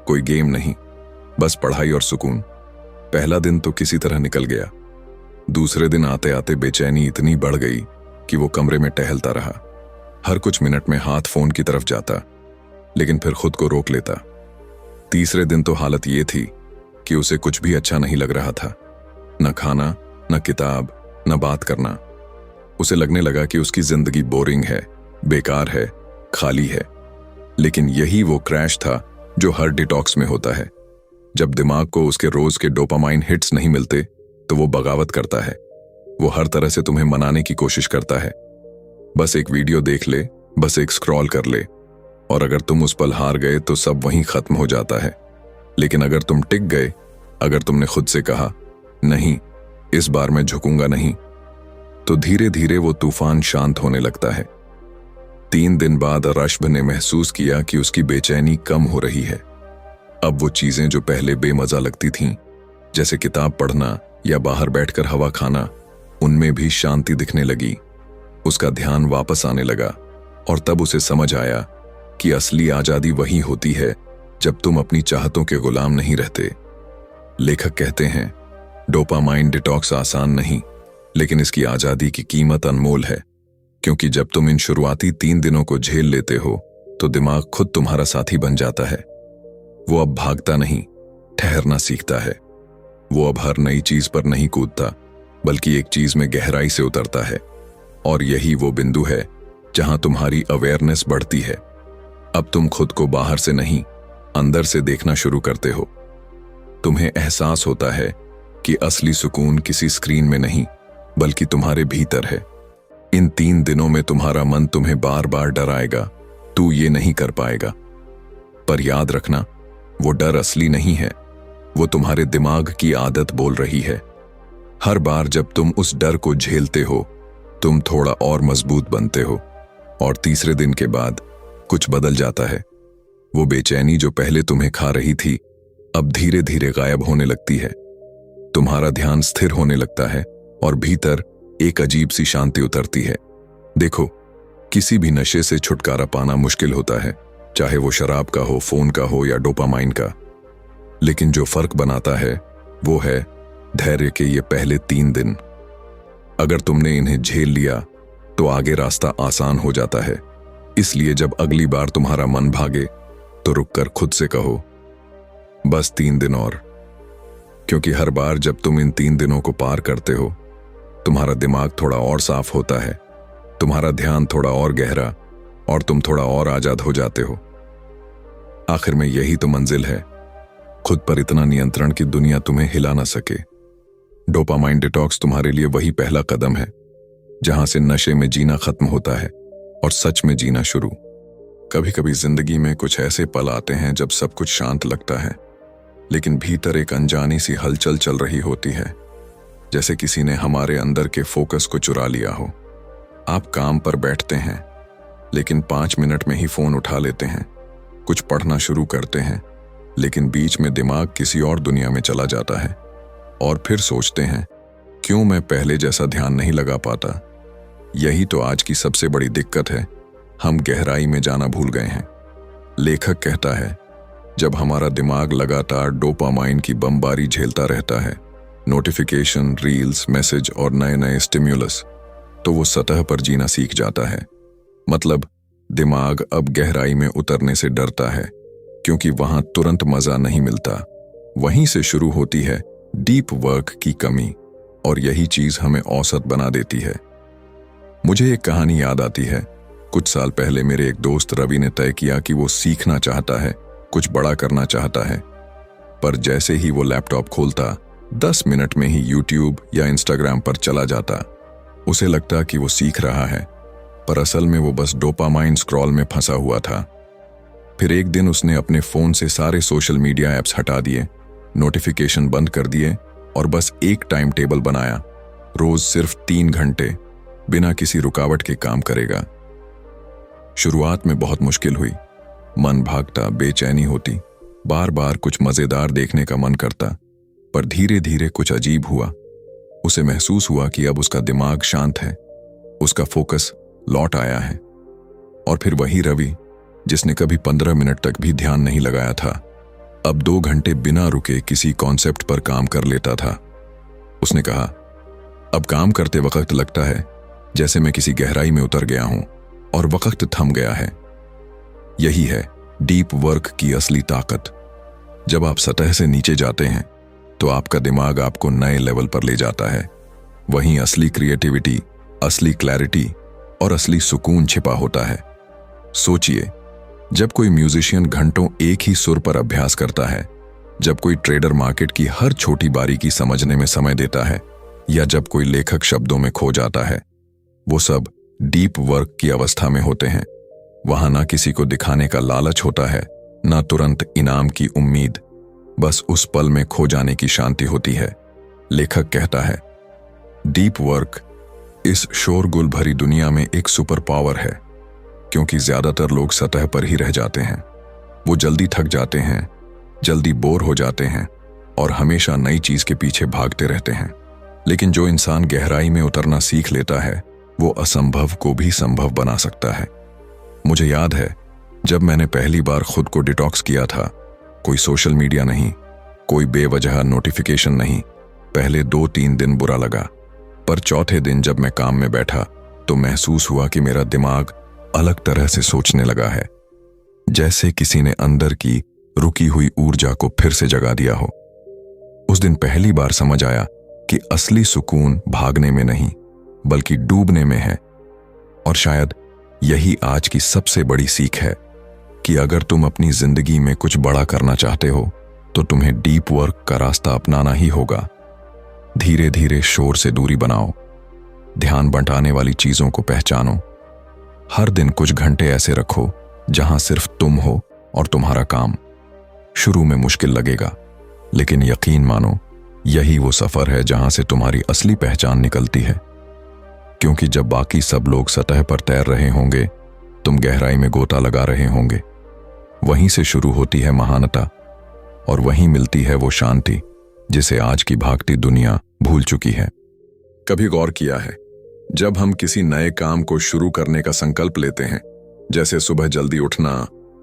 Speaker 1: कोई गेम नहीं, बस पढ़ाई और सुकून। पहला दिन तो किसी तरह निकल गया। दूसरे दिन आते आते बेचैनी इतनी बढ़ गई कि वो कमरे में टहलता रहा। हर कुछ मिनट में हाथ फोन की तरफ जाता, लेकिन फिर खुद को रोक लेता। तीसरे दिन तो हालत ये थी कि उसे कुछ भी अच्छा नहीं लग रहा था। न खाना, न किताब, न बात करना। उसे लगने लगा कि उसकी जिंदगी बोरिंग है, बेकार है, खाली है। लेकिन यही वो क्रैश था जो हर डिटॉक्स में होता है। जब दिमाग को उसके रोज के डोपामाइन हिट्स नहीं मिलते तो वो बगावत करता है। वो हर तरह से तुम्हें मनाने की कोशिश करता है। बस एक वीडियो देख ले, बस एक स्क्रॉल कर ले, और अगर तुम उस पल हार गए तो सब वहीं खत्म हो जाता है। लेकिन अगर तुम टिक गए, अगर तुमने खुद से कहा नहीं, इस बार मैं झुकूंगा नहीं, तो धीरे धीरे वो तूफान शांत होने लगता है। 3 दिन बाद रश्भ ने महसूस किया कि उसकी बेचैनी कम हो रही है। अब वो चीजें जो पहले बेमजा लगती थीं, जैसे किताब पढ़ना या बाहर बैठकर हवा खाना, उनमें भी शांति दिखने लगी। उसका ध्यान वापस आने लगा और तब उसे समझ आया कि असली आजादी वही होती है जब तुम अपनी चाहतों के गुलाम नहीं रहते। लेखक कहते हैं, डोपामाइन डिटॉक्स आसान नहीं, लेकिन इसकी आजादी की कीमत अनमोल है, क्योंकि जब तुम इन शुरुआती 3 दिनों को झेल लेते हो तो दिमाग खुद तुम्हारा साथी बन जाता है। वो अब भागता नहीं, ठहरना सीखता है। वो अब हर नई चीज पर नहीं कूदता, बल्कि एक चीज में गहराई से उतरता है। और यही वो बिंदु है जहां तुम्हारी अवेयरनेस बढ़ती है। अब तुम खुद को बाहर से नहीं, अंदर से देखना शुरू करते हो। तुम्हें एहसास होता है कि असली सुकून किसी स्क्रीन में नहीं, बल्कि तुम्हारे भीतर है। इन 3 दिनों में तुम्हारा मन तुम्हें बार बार डराएगा, तू ये नहीं कर पाएगा। पर याद रखना, वो डर असली नहीं है, वो तुम्हारे दिमाग की आदत बोल रही है। हर बार जब तुम उस डर को झेलते हो, तुम थोड़ा और मजबूत बनते हो, और तीसरे दिन के बाद कुछ बदल जाता है। वो बेचैनी जो पहले तुम्हें खा रही थी, अब धीरे धीरे गायब होने लगती है। तुम्हारा ध्यान स्थिर होने लगता है और भीतर एक अजीब सी शांति उतरती है। देखो, किसी भी नशे से छुटकारा पाना मुश्किल होता है, चाहे वो शराब का हो, फोन का हो या डोपामाइन का। लेकिन जो फर्क बनाता है वो है धैर्य के ये पहले 3 दिन। अगर तुमने इन्हें झेल लिया तो आगे रास्ता आसान हो जाता है। इसलिए जब अगली बार तुम्हारा मन भागे तो रुककर खुद से कहो, बस 3 दिन और। क्योंकि हर बार जब तुम इन 3 दिनों को पार करते हो, तुम्हारा दिमाग थोड़ा और साफ होता है, तुम्हारा ध्यान थोड़ा और गहरा, और तुम थोड़ा और आजाद हो जाते हो। आखिर में यही तो मंजिल है, खुद पर इतना नियंत्रण कि दुनिया तुम्हें हिला ना सके। डोपामाइन डिटॉक्स तुम्हारे लिए वही पहला कदम है जहां से नशे में जीना खत्म होता है और सच में जीना शुरू। कभी कभी जिंदगी में कुछ ऐसे पल आते हैं जब सब कुछ शांत लगता है, लेकिन भीतर एक अनजानी सी हलचल चल रही होती है, जैसे किसी ने हमारे अंदर के फोकस को चुरा लिया हो। आप काम पर बैठते हैं, लेकिन 5 मिनट में ही फोन उठा लेते हैं। कुछ पढ़ना शुरू करते हैं, लेकिन बीच में दिमाग किसी और दुनिया में चला जाता है, और फिर सोचते हैं, क्यों मैं पहले जैसा ध्यान नहीं लगा पाता। यही तो आज की सबसे बड़ी दिक्कत है, हम गहराई में जाना भूल गए हैं। लेखक कहता है, जब हमारा दिमाग लगातार डोपामाइन की बमबारी झेलता रहता है, नोटिफिकेशन, रील्स, मैसेज और नए नए स्टिम्युलस, तो वो सतह पर जीना सीख जाता है। मतलब दिमाग अब गहराई में उतरने से डरता है, क्योंकि वहां तुरंत मजा नहीं मिलता। वहीं से शुरू होती है डीप वर्क की कमी, और यही चीज हमें औसत बना देती है। मुझे एक कहानी याद आती है। कुछ साल पहले मेरे एक दोस्त रवि ने तय किया कि वो सीखना चाहता है, कुछ बड़ा करना चाहता है। पर जैसे ही वो लैपटॉप खोलता, 10 मिनट में ही यूट्यूब या इंस्टाग्राम पर चला जाता। उसे लगता कि वो सीख रहा है, पर असल में वो बस डोपामाइन स्क्रॉल में फंसा हुआ था। फिर एक दिन उसने अपने फोन से सारे सोशल मीडिया ऐप्स हटा दिए, नोटिफिकेशन बंद कर दिए, और बस एक टाइम टेबल बनाया, रोज सिर्फ 3 घंटे बिना किसी रुकावट के काम करेगा। शुरुआत में बहुत मुश्किल हुई, मन भागता, बेचैनी होती, बार बार कुछ मजेदार देखने का मन करता। पर धीरे धीरे कुछ अजीब हुआ। उसे महसूस हुआ कि अब उसका दिमाग शांत है, उसका फोकस लौट आया है। और फिर वही रवि, जिसने कभी 15 मिनट तक भी ध्यान नहीं लगाया था, अब 2 घंटे बिना रुके किसी कॉन्सेप्ट पर काम कर लेता था। उसने कहा, अब काम करते वक्त लगता है जैसे मैं किसी गहराई में उतर गया हूं और वक्त थम गया है। यही है डीप वर्क की असली ताकत। जब आप सतह से नीचे जाते हैं तो आपका दिमाग आपको नए लेवल पर ले जाता है। वहीं असली क्रिएटिविटी, असली क्लैरिटी और असली सुकून छिपा होता है। सोचिए, जब कोई म्यूजिशियन घंटों एक ही सुर पर अभ्यास करता है, जब कोई ट्रेडर मार्केट की हर छोटी बारीकी समझने में समय देता है, या जब कोई लेखक शब्दों में खो जाता है, वो सब डीप वर्क की अवस्था में होते हैं। वहां ना किसी को दिखाने का लालच होता है, ना तुरंत इनाम की उम्मीद, बस उस पल में खो जाने की शांति होती है। लेखक कहता है, डीप वर्क इस शोरगुल भरी दुनिया में एक सुपर पावर है, क्योंकि ज्यादातर लोग सतह पर ही रह जाते हैं। वो जल्दी थक जाते हैं, जल्दी बोर हो जाते हैं और हमेशा नई चीज के पीछे भागते रहते हैं। लेकिन जो इंसान गहराई में उतरना सीख लेता है, वो असंभव को भी संभव बना सकता है। मुझे याद है, जब मैंने पहली बार खुद को डिटॉक्स किया था, कोई सोशल मीडिया नहीं, कोई बेवजह नोटिफिकेशन नहीं। पहले 2-3 दिन बुरा लगा, पर चौथे दिन जब मैं काम में बैठा तो महसूस हुआ कि मेरा दिमाग अलग तरह से सोचने लगा है, जैसे किसी ने अंदर की रुकी हुई ऊर्जा को फिर से जगा दिया हो। उस दिन पहली बार समझ आया कि असली सुकून भागने में नहीं, बल्कि डूबने में है। और शायद यही आज की सबसे बड़ी सीख है कि अगर तुम अपनी जिंदगी में कुछ बड़ा करना चाहते हो तो तुम्हें डीप वर्क का रास्ता अपनाना ही होगा। धीरे धीरे शोर से दूरी बनाओ, ध्यान बंटाने वाली चीजों को पहचानो। हर दिन कुछ घंटे ऐसे रखो जहां सिर्फ तुम हो और तुम्हारा काम। शुरू में मुश्किल लगेगा, लेकिन यकीन मानो, यही वो सफर है जहां से तुम्हारी असली पहचान निकलती है। क्योंकि जब बाकी सब लोग सतह पर तैर रहे होंगे, तुम गहराई में गोता लगा रहे होंगे। वहीं से शुरू होती है महानता, और वहीं मिलती है वो शांति जिसे आज की भागती दुनिया भूल चुकी है। कभी गौर किया है, जब हम किसी नए काम को शुरू करने का संकल्प लेते हैं, जैसे सुबह जल्दी उठना,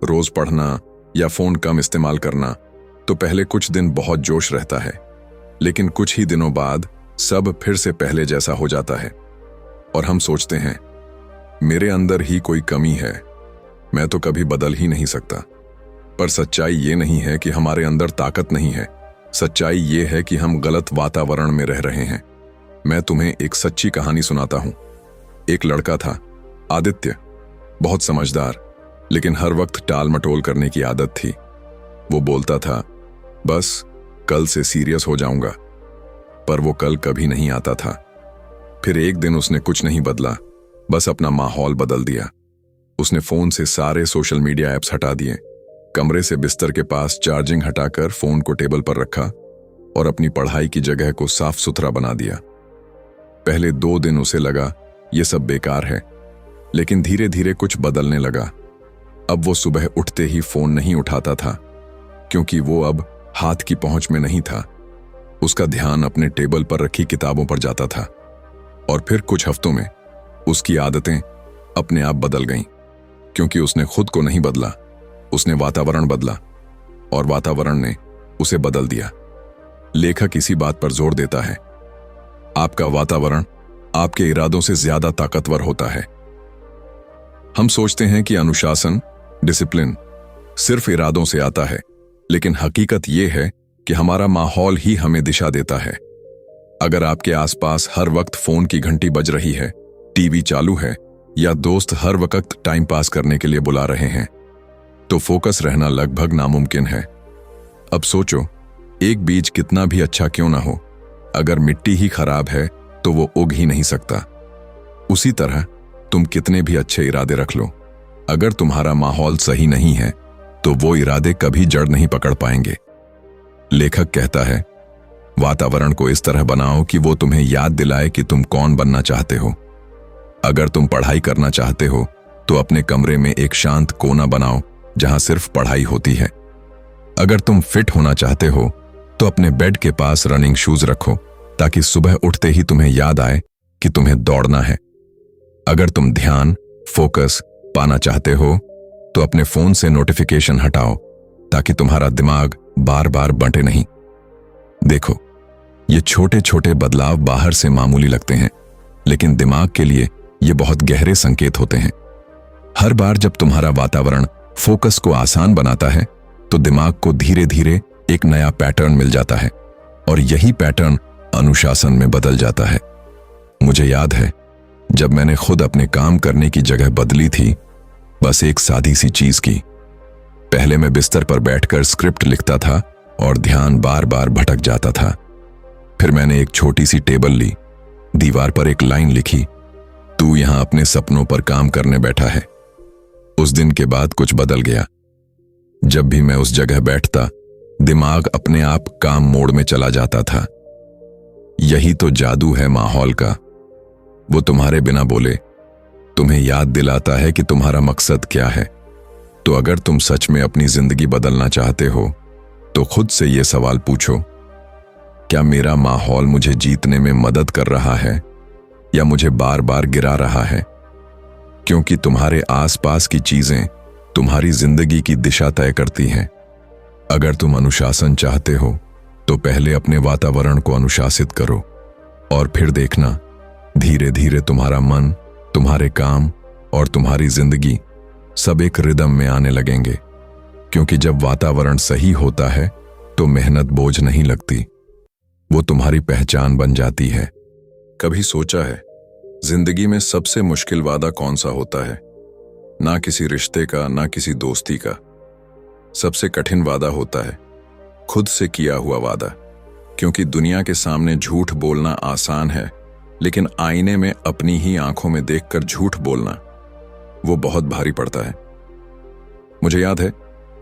Speaker 1: रोज पढ़ना या फोन कम इस्तेमाल करना, तो पहले कुछ दिन बहुत जोश रहता है, लेकिन कुछ ही दिनों बाद सब फिर से पहले जैसा हो जाता है और हम सोचते हैं, मेरे अंदर ही कोई कमी है, मैं तो कभी बदल ही नहीं सकता। पर सच्चाई ये नहीं है कि हमारे अंदर ताकत नहीं है, सच्चाई ये है कि हम गलत वातावरण में रह रहे हैं। मैं तुम्हें एक सच्ची कहानी सुनाता हूं। एक लड़का था, आदित्य, बहुत समझदार, लेकिन हर वक्त टाल मटोल करने की आदत थी। वो बोलता था, बस कल से सीरियस हो जाऊंगा, पर वो कल कभी नहीं आता था। फिर एक दिन उसने कुछ नहीं बदला, बस अपना माहौल बदल दिया। उसने फोन से सारे सोशल मीडिया ऐप्स हटा दिए, कमरे से बिस्तर के पास चार्जिंग हटाकर फोन को टेबल पर रखा और अपनी पढ़ाई की जगह को साफ सुथरा बना दिया। पहले 2 दिन उसे लगा ये सब बेकार है, लेकिन धीरे धीरे कुछ बदलने लगा। अब वो सुबह उठते ही फोन नहीं उठाता था, क्योंकि वो अब हाथ की पहुंच में नहीं था। उसका ध्यान अपने टेबल पर रखी किताबों पर जाता था। और फिर कुछ हफ्तों में उसकी आदतें अपने आप बदल गईं, क्योंकि उसने खुद को नहीं बदला, उसने वातावरण बदला और वातावरण ने उसे बदल दिया। लेखक इसी बात पर जोर देता है, आपका वातावरण आपके इरादों से ज्यादा ताकतवर होता है। हम सोचते हैं कि अनुशासन, डिसिप्लिन सिर्फ इरादों से आता है, लेकिन हकीकत यह है कि हमारा माहौल ही हमें दिशा देता है। अगर आपके आसपास हर वक्त फोन की घंटी बज रही है, टीवी चालू है या दोस्त हर वक्त टाइम पास करने के लिए बुला रहे हैं, तो फोकस रहना लगभग नामुमकिन है। अब सोचो, एक बीज कितना भी अच्छा क्यों ना हो, अगर मिट्टी ही खराब है तो वो उग ही नहीं सकता। उसी तरह तुम कितने भी अच्छे इरादे रख लो, अगर तुम्हारा माहौल सही नहीं है तो वो इरादे कभी जड़ नहीं पकड़ पाएंगे। लेखक कहता है, वातावरण को इस तरह बनाओ कि वो तुम्हें याद दिलाए कि तुम कौन बनना चाहते हो। अगर तुम पढ़ाई करना चाहते हो तो अपने कमरे में एक शांत कोना बनाओ जहां सिर्फ पढ़ाई होती है। अगर तुम फिट होना चाहते हो तो अपने बेड के पास रनिंग शूज रखो, ताकि सुबह उठते ही तुम्हें याद आए कि तुम्हें दौड़ना है। अगर तुम ध्यान, फोकस पाना चाहते हो तो अपने फोन से नोटिफिकेशन हटाओ, ताकि तुम्हारा दिमाग बार बार बंटे नहीं। देखो, ये छोटे छोटे बदलाव बाहर से मामूली लगते हैं, लेकिन दिमाग के लिए ये बहुत गहरे संकेत होते हैं। हर बार जब तुम्हारा वातावरण फोकस को आसान बनाता है, तो दिमाग को धीरे धीरे एक नया पैटर्न मिल जाता है, और यही पैटर्न अनुशासन में बदल जाता है। मुझे याद है, जब मैंने खुद अपने काम करने की जगह बदली थी, बस एक सादी सी चीज की। पहले मैं बिस्तर पर बैठकर स्क्रिप्ट लिखता था और ध्यान बार बार भटक जाता था। फिर मैंने एक छोटी सी टेबल ली, दीवार पर एक लाइन लिखी, तू यहां अपने सपनों पर काम करने बैठा है। उस दिन के बाद कुछ बदल गया। जब भी मैं उस जगह बैठता, दिमाग अपने आप काम मोड में चला जाता था। यही तो जादू है माहौल का। वो तुम्हारे बिना बोले तुम्हें याद दिलाता है कि तुम्हारा मकसद क्या है। तो अगर तुम सच में अपनी जिंदगी बदलना चाहते हो, तो खुद से ये सवाल पूछो, क्या मेरा माहौल मुझे जीतने में मदद कर रहा है या मुझे बार बार गिरा रहा है? क्योंकि तुम्हारे आसपास की चीजें तुम्हारी जिंदगी की दिशा तय करती हैं। अगर तुम अनुशासन चाहते हो, तो पहले अपने वातावरण को अनुशासित करो, और फिर देखना, धीरे धीरे तुम्हारा मन, तुम्हारे काम और तुम्हारी जिंदगी सब एक रिदम में आने लगेंगे। क्योंकि जब वातावरण सही होता है, तो मेहनत बोझ नहीं लगती, वो तुम्हारी पहचान बन जाती है। कभी सोचा है, जिंदगी में सबसे मुश्किल वादा कौन सा होता है? ना किसी रिश्ते का, ना किसी दोस्ती का। सबसे कठिन वादा होता है खुद से किया हुआ वादा। क्योंकि दुनिया के सामने झूठ बोलना आसान है, लेकिन आईने में अपनी ही आंखों में देखकर झूठ बोलना, वो बहुत भारी पड़ता है। मुझे याद है,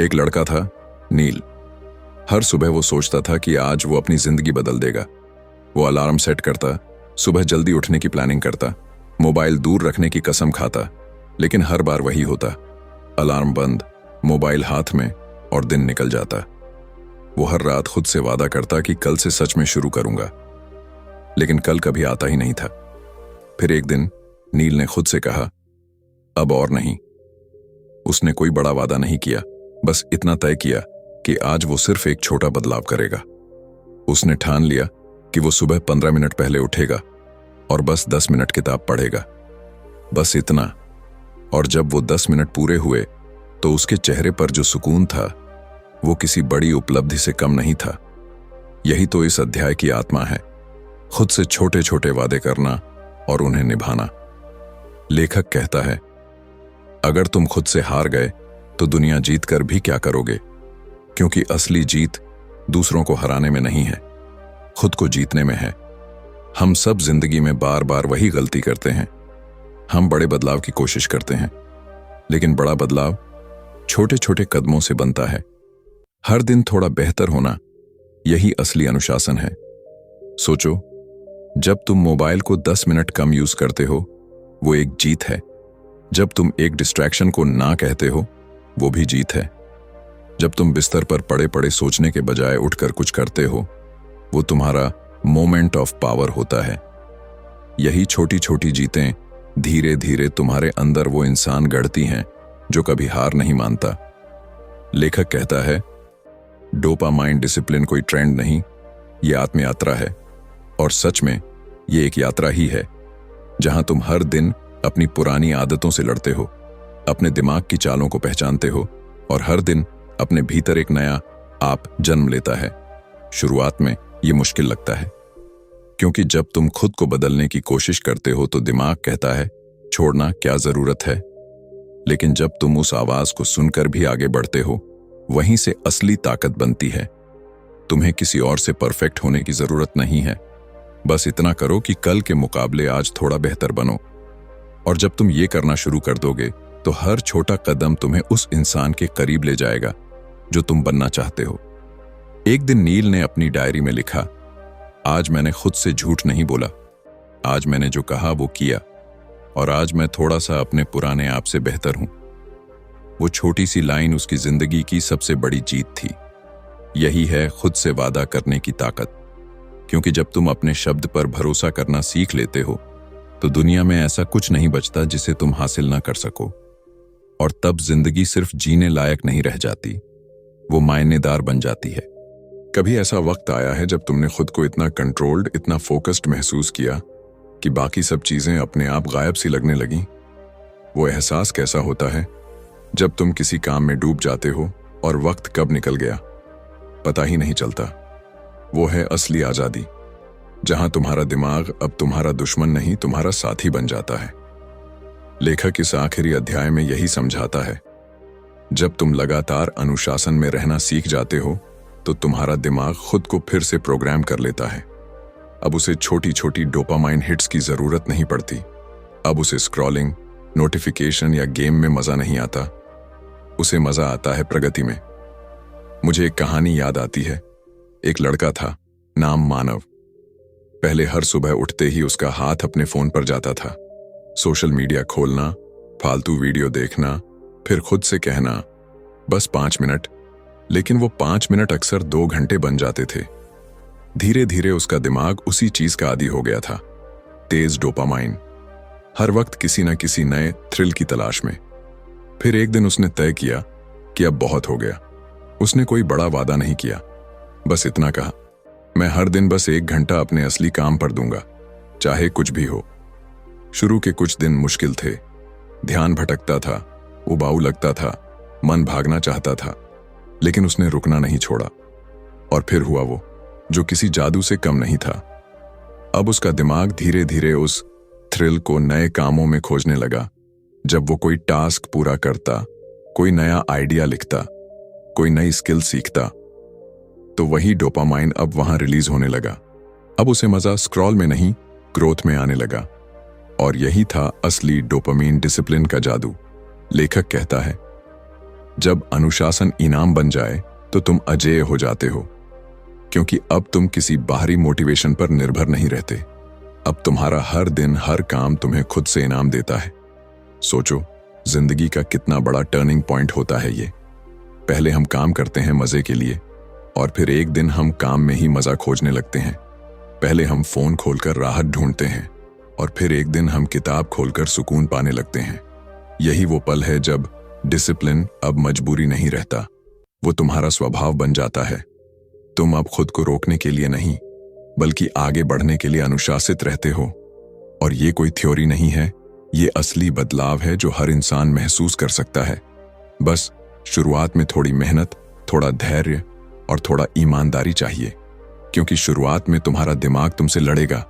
Speaker 1: एक लड़का था, नील। हर सुबह वो सोचता था कि आज वो अपनी जिंदगी बदल देगा। वो अलार्म सेट करता, सुबह जल्दी उठने की प्लानिंग करता, मोबाइल दूर रखने की कसम खाता, लेकिन हर बार वही होता, अलार्म बंद, मोबाइल हाथ में, और दिन निकल जाता। वो हर रात खुद से वादा करता कि कल से सच में शुरू करूंगा, लेकिन कल कभी आता ही नहीं था। फिर एक दिन नील ने खुद से कहा, अब और नहीं। उसने कोई बड़ा वादा नहीं किया, बस इतना तय किया कि आज वो सिर्फ एक छोटा बदलाव करेगा। उसने ठान लिया कि वो सुबह 15 मिनट पहले उठेगा और बस 10 मिनट किताब पढ़ेगा, बस इतना। और जब वो 10 मिनट पूरे हुए, तो उसके चेहरे पर जो सुकून था, वो किसी बड़ी उपलब्धि से कम नहीं था। यही तो इस अध्याय की आत्मा है, खुद से छोटे छोटे वादे करना और उन्हें निभाना। लेखक कहता है, अगर तुम खुद से हार गए, तो दुनिया जीत कर भी क्या करोगे? क्योंकि असली जीत दूसरों को हराने में नहीं है, खुद को जीतने में है। हम सब जिंदगी में बार बार वही गलती करते हैं। हम बड़े बदलाव की कोशिश करते हैं, लेकिन बड़ा बदलाव छोटे छोटे कदमों से बनता है। हर दिन थोड़ा बेहतर होना, यही असली अनुशासन है। सोचो, जब तुम मोबाइल को 10 मिनट कम यूज करते हो, वो एक जीत है। जब तुम एक डिस्ट्रैक्शन को ना कहते हो, वो भी जीत है। जब तुम बिस्तर पर पड़े पड़े सोचने के बजाय उठकर कुछ करते हो, वो तुम्हारा मोमेंट ऑफ पावर होता है। यही छोटी छोटी जीतें धीरे धीरे तुम्हारे अंदर वो इंसान गढ़ती हैं जो कभी हार नहीं मानता। लेखक कहता है, डोपामाइन डिसिप्लिन कोई ट्रेंड नहीं, ये आत्मयात्रा है। और सच में ये एक यात्रा ही है, जहां तुम हर दिन अपनी पुरानी आदतों से लड़ते हो, अपने दिमाग की चालों को पहचानते हो, और हर दिन अपने भीतर एक नया आप जन्म लेता है। शुरुआत में ये मुश्किल लगता है, क्योंकि जब तुम खुद को बदलने की कोशिश करते हो, तो दिमाग कहता है, छोड़ना क्या जरूरत है। लेकिन जब तुम उस आवाज को सुनकर भी आगे बढ़ते हो, वहीं से असली ताकत बनती है। तुम्हें किसी और से परफेक्ट होने की जरूरत नहीं है, बस इतना करो कि कल के मुकाबले आज थोड़ा बेहतर बनो। और जब तुम ये करना शुरू कर दोगे, तो हर छोटा कदम तुम्हें उस इंसान के करीब ले जाएगा जो तुम बनना चाहते हो। एक दिन नील ने अपनी डायरी में लिखा, आज मैंने खुद से झूठ नहीं बोला, आज मैंने जो कहा वो किया, और आज मैं थोड़ा सा अपने पुराने आप से बेहतर हूं। वो छोटी सी लाइन उसकी जिंदगी की सबसे बड़ी जीत थी। यही है खुद से वादा करने की ताकत। क्योंकि जब तुम अपने शब्द पर भरोसा करना सीख लेते हो, तो दुनिया में ऐसा कुछ नहीं बचता जिसे तुम हासिल ना कर सको। और तब जिंदगी सिर्फ जीने लायक नहीं रह जाती, वो मायनेदार बन जाती है। कभी ऐसा वक्त आया है जब तुमने खुद को इतना कंट्रोल्ड, इतना फोकस्ड महसूस किया कि बाकी सब चीजें अपने आप गायब सी लगने लगीं? वो एहसास कैसा होता है जब तुम किसी काम में डूब जाते हो और वक्त कब निकल गया पता ही नहीं चलता। वो है असली आजादी, जहां तुम्हारा दिमाग अब तुम्हारा दुश्मन नहीं, तुम्हारा साथी बन जाता है। लेखक इस आखिरी अध्याय में यही समझाता है, जब तुम लगातार अनुशासन में रहना सीख जाते हो तो तुम्हारा दिमाग खुद को फिर से प्रोग्राम कर लेता है। अब उसे छोटी छोटी डोपामाइन हिट्स की जरूरत नहीं पड़ती। अब उसे स्क्रॉलिंग, नोटिफिकेशन या गेम में मजा नहीं आता, उसे मजा आता है प्रगति में। मुझे एक कहानी याद आती है। एक लड़का था, नाम मानव। पहले हर सुबह उठते ही उसका हाथ अपने फोन पर जाता था। सोशल मीडिया खोलना, फालतू वीडियो देखना, फिर खुद से कहना बस 5 मिनट। लेकिन वो 5 मिनट अक्सर 2 घंटे बन जाते थे। धीरे धीरे उसका दिमाग उसी चीज का आदी हो गया था, तेज डोपामाइन, हर वक्त किसी न किसी नए थ्रिल की तलाश में। फिर एक दिन उसने तय किया कि अब बहुत हो गया। उसने कोई बड़ा वादा नहीं किया, बस इतना कहा, मैं हर दिन बस 1 घंटा अपने असली काम पर दूंगा, चाहे कुछ भी हो। शुरू के कुछ दिन मुश्किल थे। ध्यान भटकता था, उबाऊ लगता था, मन भागना चाहता था, लेकिन उसने रुकना नहीं छोड़ा। और फिर हुआ वो जो किसी जादू से कम नहीं था। अब उसका दिमाग धीरे धीरे उस थ्रिल को नए कामों में खोजने लगा। जब वो कोई टास्क पूरा करता, कोई नया आइडिया लिखता, कोई नई स्किल सीखता, तो वही डोपामाइन अब वहां रिलीज होने लगा। अब उसे मजा स्क्रॉल में नहीं, ग्रोथ में आने लगा। और यही था असली डोपामाइन डिसिप्लिन का जादू। लेखक कहता है, जब अनुशासन इनाम बन जाए तो तुम अजेय हो जाते हो, क्योंकि अब तुम किसी बाहरी मोटिवेशन पर निर्भर नहीं रहते। अब तुम्हारा हर दिन, हर काम तुम्हें खुद से इनाम देता है। सोचो, जिंदगी का कितना बड़ा टर्निंग पॉइंट होता है ये। पहले हम काम करते हैं मजे के लिए, और फिर एक दिन हम काम में ही मजा खोजने लगते हैं। पहले हम फोन खोलकर राहत ढूंढते हैं, और फिर एक दिन हम किताब खोलकर सुकून पाने लगते हैं। यही वो पल है जब डिसिप्लिन अब मजबूरी नहीं रहता, वो तुम्हारा स्वभाव बन जाता है। तुम अब खुद को रोकने के लिए नहीं, बल्कि आगे बढ़ने के लिए अनुशासित रहते हो। और ये कोई थ्योरी नहीं है, ये असली बदलाव है जो हर इंसान महसूस कर सकता है। बस शुरुआत में थोड़ी मेहनत, थोड़ा धैर्य और थोड़ा ईमानदारी चाहिए। क्योंकि शुरुआत में तुम्हारा दिमाग तुमसे लड़ेगा,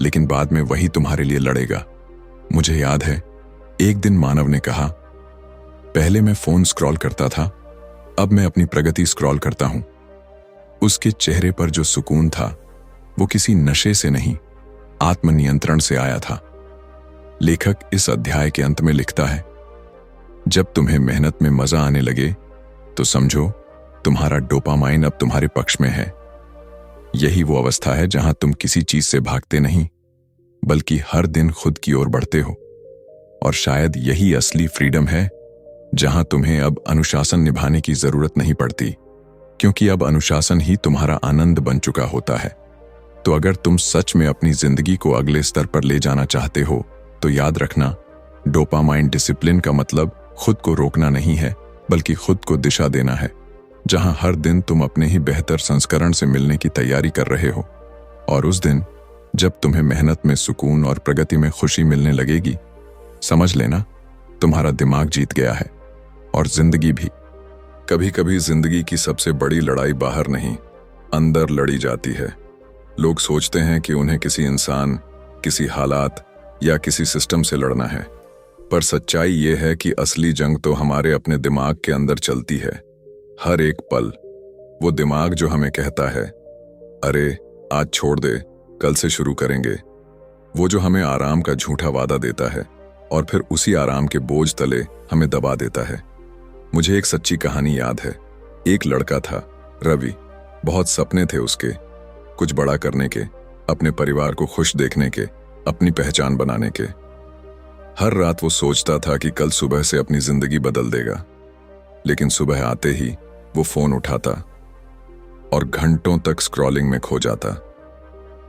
Speaker 1: लेकिन बाद में वही तुम्हारे लिए लड़ेगा। मुझे याद है, एक दिन मानव ने कहा, पहले मैं फोन स्क्रॉल करता था, अब मैं अपनी प्रगति स्क्रॉल करता हूं। उसके चेहरे पर जो सुकून था, वो किसी नशे से नहीं, आत्मनियंत्रण से आया था। लेखक इस अध्याय के अंत में लिखता है, जब तुम्हें मेहनत में मजा आने लगे तो समझो तुम्हारा डोपामाइन अब तुम्हारे पक्ष में है। यही वो अवस्था है जहां तुम किसी चीज से भागते नहीं, बल्कि हर दिन खुद की ओर बढ़ते हो। और शायद यही असली फ्रीडम है, जहां तुम्हें अब अनुशासन निभाने की जरूरत नहीं पड़ती, क्योंकि अब अनुशासन ही तुम्हारा आनंद बन चुका होता है। तो अगर तुम सच में अपनी जिंदगी को अगले स्तर पर ले जाना चाहते हो, तो याद रखना, डोपामाइन डिसिप्लिन का मतलब खुद को रोकना नहीं है, बल्कि खुद को दिशा देना है। जहां हर दिन तुम अपने ही बेहतर संस्करण से मिलने की तैयारी कर रहे हो। और उस दिन जब तुम्हें मेहनत में सुकून और प्रगति में खुशी मिलने लगेगी, समझ लेना तुम्हारा दिमाग जीत गया है, और जिंदगी भी। कभी कभी जिंदगी की सबसे बड़ी लड़ाई बाहर नहीं, अंदर लड़ी जाती है। लोग सोचते हैं कि उन्हें किसी इंसान, किसी हालात या किसी सिस्टम से लड़ना है, पर सच्चाई ये है कि असली जंग तो हमारे अपने दिमाग के अंदर चलती है। हर एक पल वो दिमाग जो हमें कहता है, अरे आज छोड़ दे, कल से शुरू करेंगे। वो जो हमें आराम का झूठा वादा देता है और फिर उसी आराम के बोझ तले हमें दबा देता है। मुझे एक सच्ची कहानी याद है। एक लड़का था, रवि। बहुत सपने थे उसके, कुछ बड़ा करने के, अपने परिवार को खुश देखने के, अपनी पहचान बनाने के। हर रात वो सोचता था कि कल सुबह से अपनी जिंदगी बदल देगा, लेकिन सुबह आते ही वो फोन उठाता और घंटों तक स्क्रॉलिंग में खो जाता।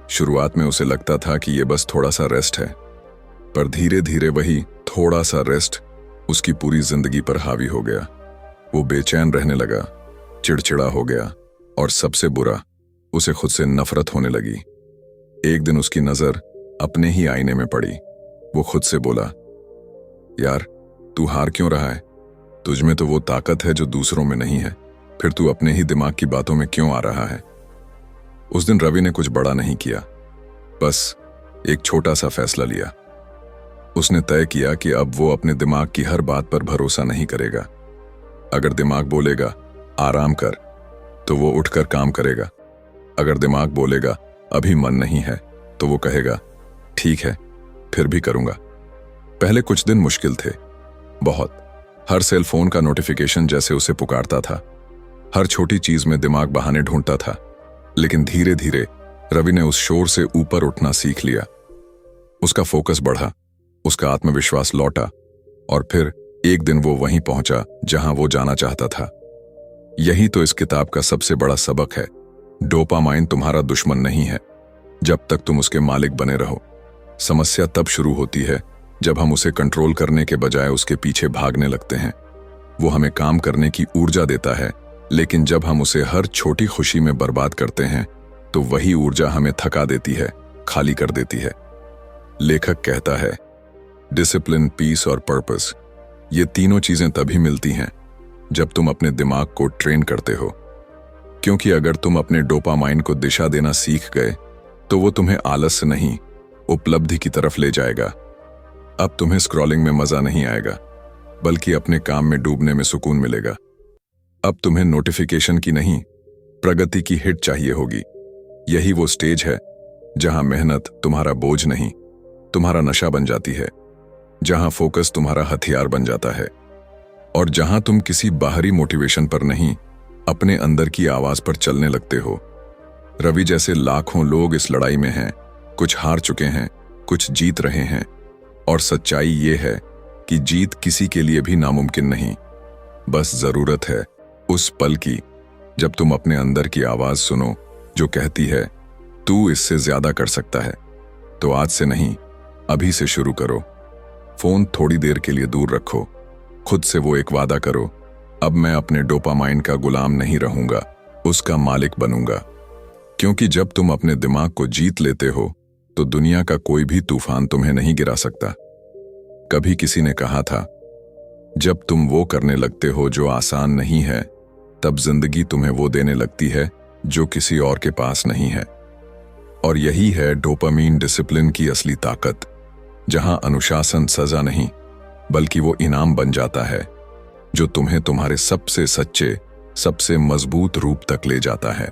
Speaker 1: शुरुआत में उसे लगता था कि ये बस थोड़ा सा रेस्ट है, पर धीरे धीरे वही थोड़ा सा रेस्ट उसकी पूरी जिंदगी पर हावी हो गया। वो बेचैन रहने लगा, चिड़चिड़ा हो गया और सबसे बुरा, उसे खुद से नफरत होने लगी। एक दिन उसकी नजर अपने ही आईने में पड़ी। वो खुद से बोला, यार तू हार क्यों रहा है? तुझ में तो वो ताकत है जो दूसरों में नहीं है, फिर तू अपने ही दिमाग की बातों में क्यों आ रहा है? उस दिन रवि ने कुछ बड़ा नहीं किया, बस एक छोटा सा फैसला लिया। उसने तय किया कि अब वो अपने दिमाग की हर बात पर भरोसा नहीं करेगा। अगर दिमाग बोलेगा आराम कर, तो वो उठकर काम करेगा। अगर दिमाग बोलेगा अभी मन नहीं है, तो वो कहेगा ठीक है, फिर भी करूंगा। पहले कुछ दिन मुश्किल थे, बहुत। हर सेल फोन का नोटिफिकेशन जैसे उसे पुकारता था। हर छोटी चीज में दिमाग बहाने ढूंढता था। लेकिन धीरे धीरे रवि ने उस शोर से ऊपर उठना सीख लिया। उसका फोकस बढ़ा, उसका आत्मविश्वास लौटा, और फिर एक दिन वो वहीं पहुंचा जहां वो जाना चाहता था। यही तो इस किताब का सबसे बड़ा सबक है। डोपामाइन तुम्हारा दुश्मन नहीं है, जब तक तुम उसके मालिक बने रहो। समस्या तब शुरू होती है जब हम उसे कंट्रोल करने के बजाय उसके पीछे भागने लगते हैं। वो हमें काम करने की ऊर्जा देता है, लेकिन जब हम उसे हर छोटी खुशी में बर्बाद करते हैं, तो वही ऊर्जा हमें थका देती है, खाली कर देती है। लेखक कहता है, डिसिप्लिन, पीस और पर्पस, ये तीनों चीजें तभी मिलती हैं जब तुम अपने दिमाग को ट्रेन करते हो। क्योंकि अगर तुम अपने डोपामाइन को दिशा देना सीख गए, तो वो तुम्हें आलस्य नहीं, उपलब्धि की तरफ ले जाएगा। अब तुम्हें स्क्रॉलिंग में मजा नहीं आएगा, बल्कि अपने काम में डूबने में सुकून मिलेगा। अब तुम्हें नोटिफिकेशन की नहीं, प्रगति की हिट चाहिए होगी। यही वो स्टेज है जहां मेहनत तुम्हारा बोझ नहीं, तुम्हारा नशा बन जाती है, जहां फोकस तुम्हारा हथियार बन जाता है, और जहां तुम किसी बाहरी मोटिवेशन पर नहीं, अपने अंदर की आवाज पर चलने लगते हो। रवि जैसे लाखों लोग इस लड़ाई में हैं। कुछ हार चुके हैं, कुछ जीत रहे हैं, और सच्चाई ये है कि जीत किसी के लिए भी नामुमकिन नहीं। बस जरूरत है उस पल की जब तुम अपने अंदर की आवाज सुनो, जो कहती है तू इससे ज्यादा कर सकता है। तो आज से नहीं, अभी से शुरू करो। फोन थोड़ी देर के लिए दूर रखो। खुद से वो एक वादा करो, अब मैं अपने डोपामाइन का गुलाम नहीं रहूंगा, उसका मालिक बनूंगा। क्योंकि जब तुम अपने दिमाग को जीत लेते हो, तो दुनिया का कोई भी तूफान तुम्हें नहीं गिरा सकता। कभी किसी ने कहा था, जब तुम वो करने लगते हो जो आसान नहीं है, तब जिंदगी तुम्हें वो देने लगती है जो किसी और के पास नहीं है। और यही है डोपामीन डिसिप्लिन की असली ताकत, जहां अनुशासन सजा नहीं, बल्कि वो इनाम बन जाता है जो तुम्हें तुम्हारे सबसे सच्चे, सबसे मजबूत रूप तक ले जाता है।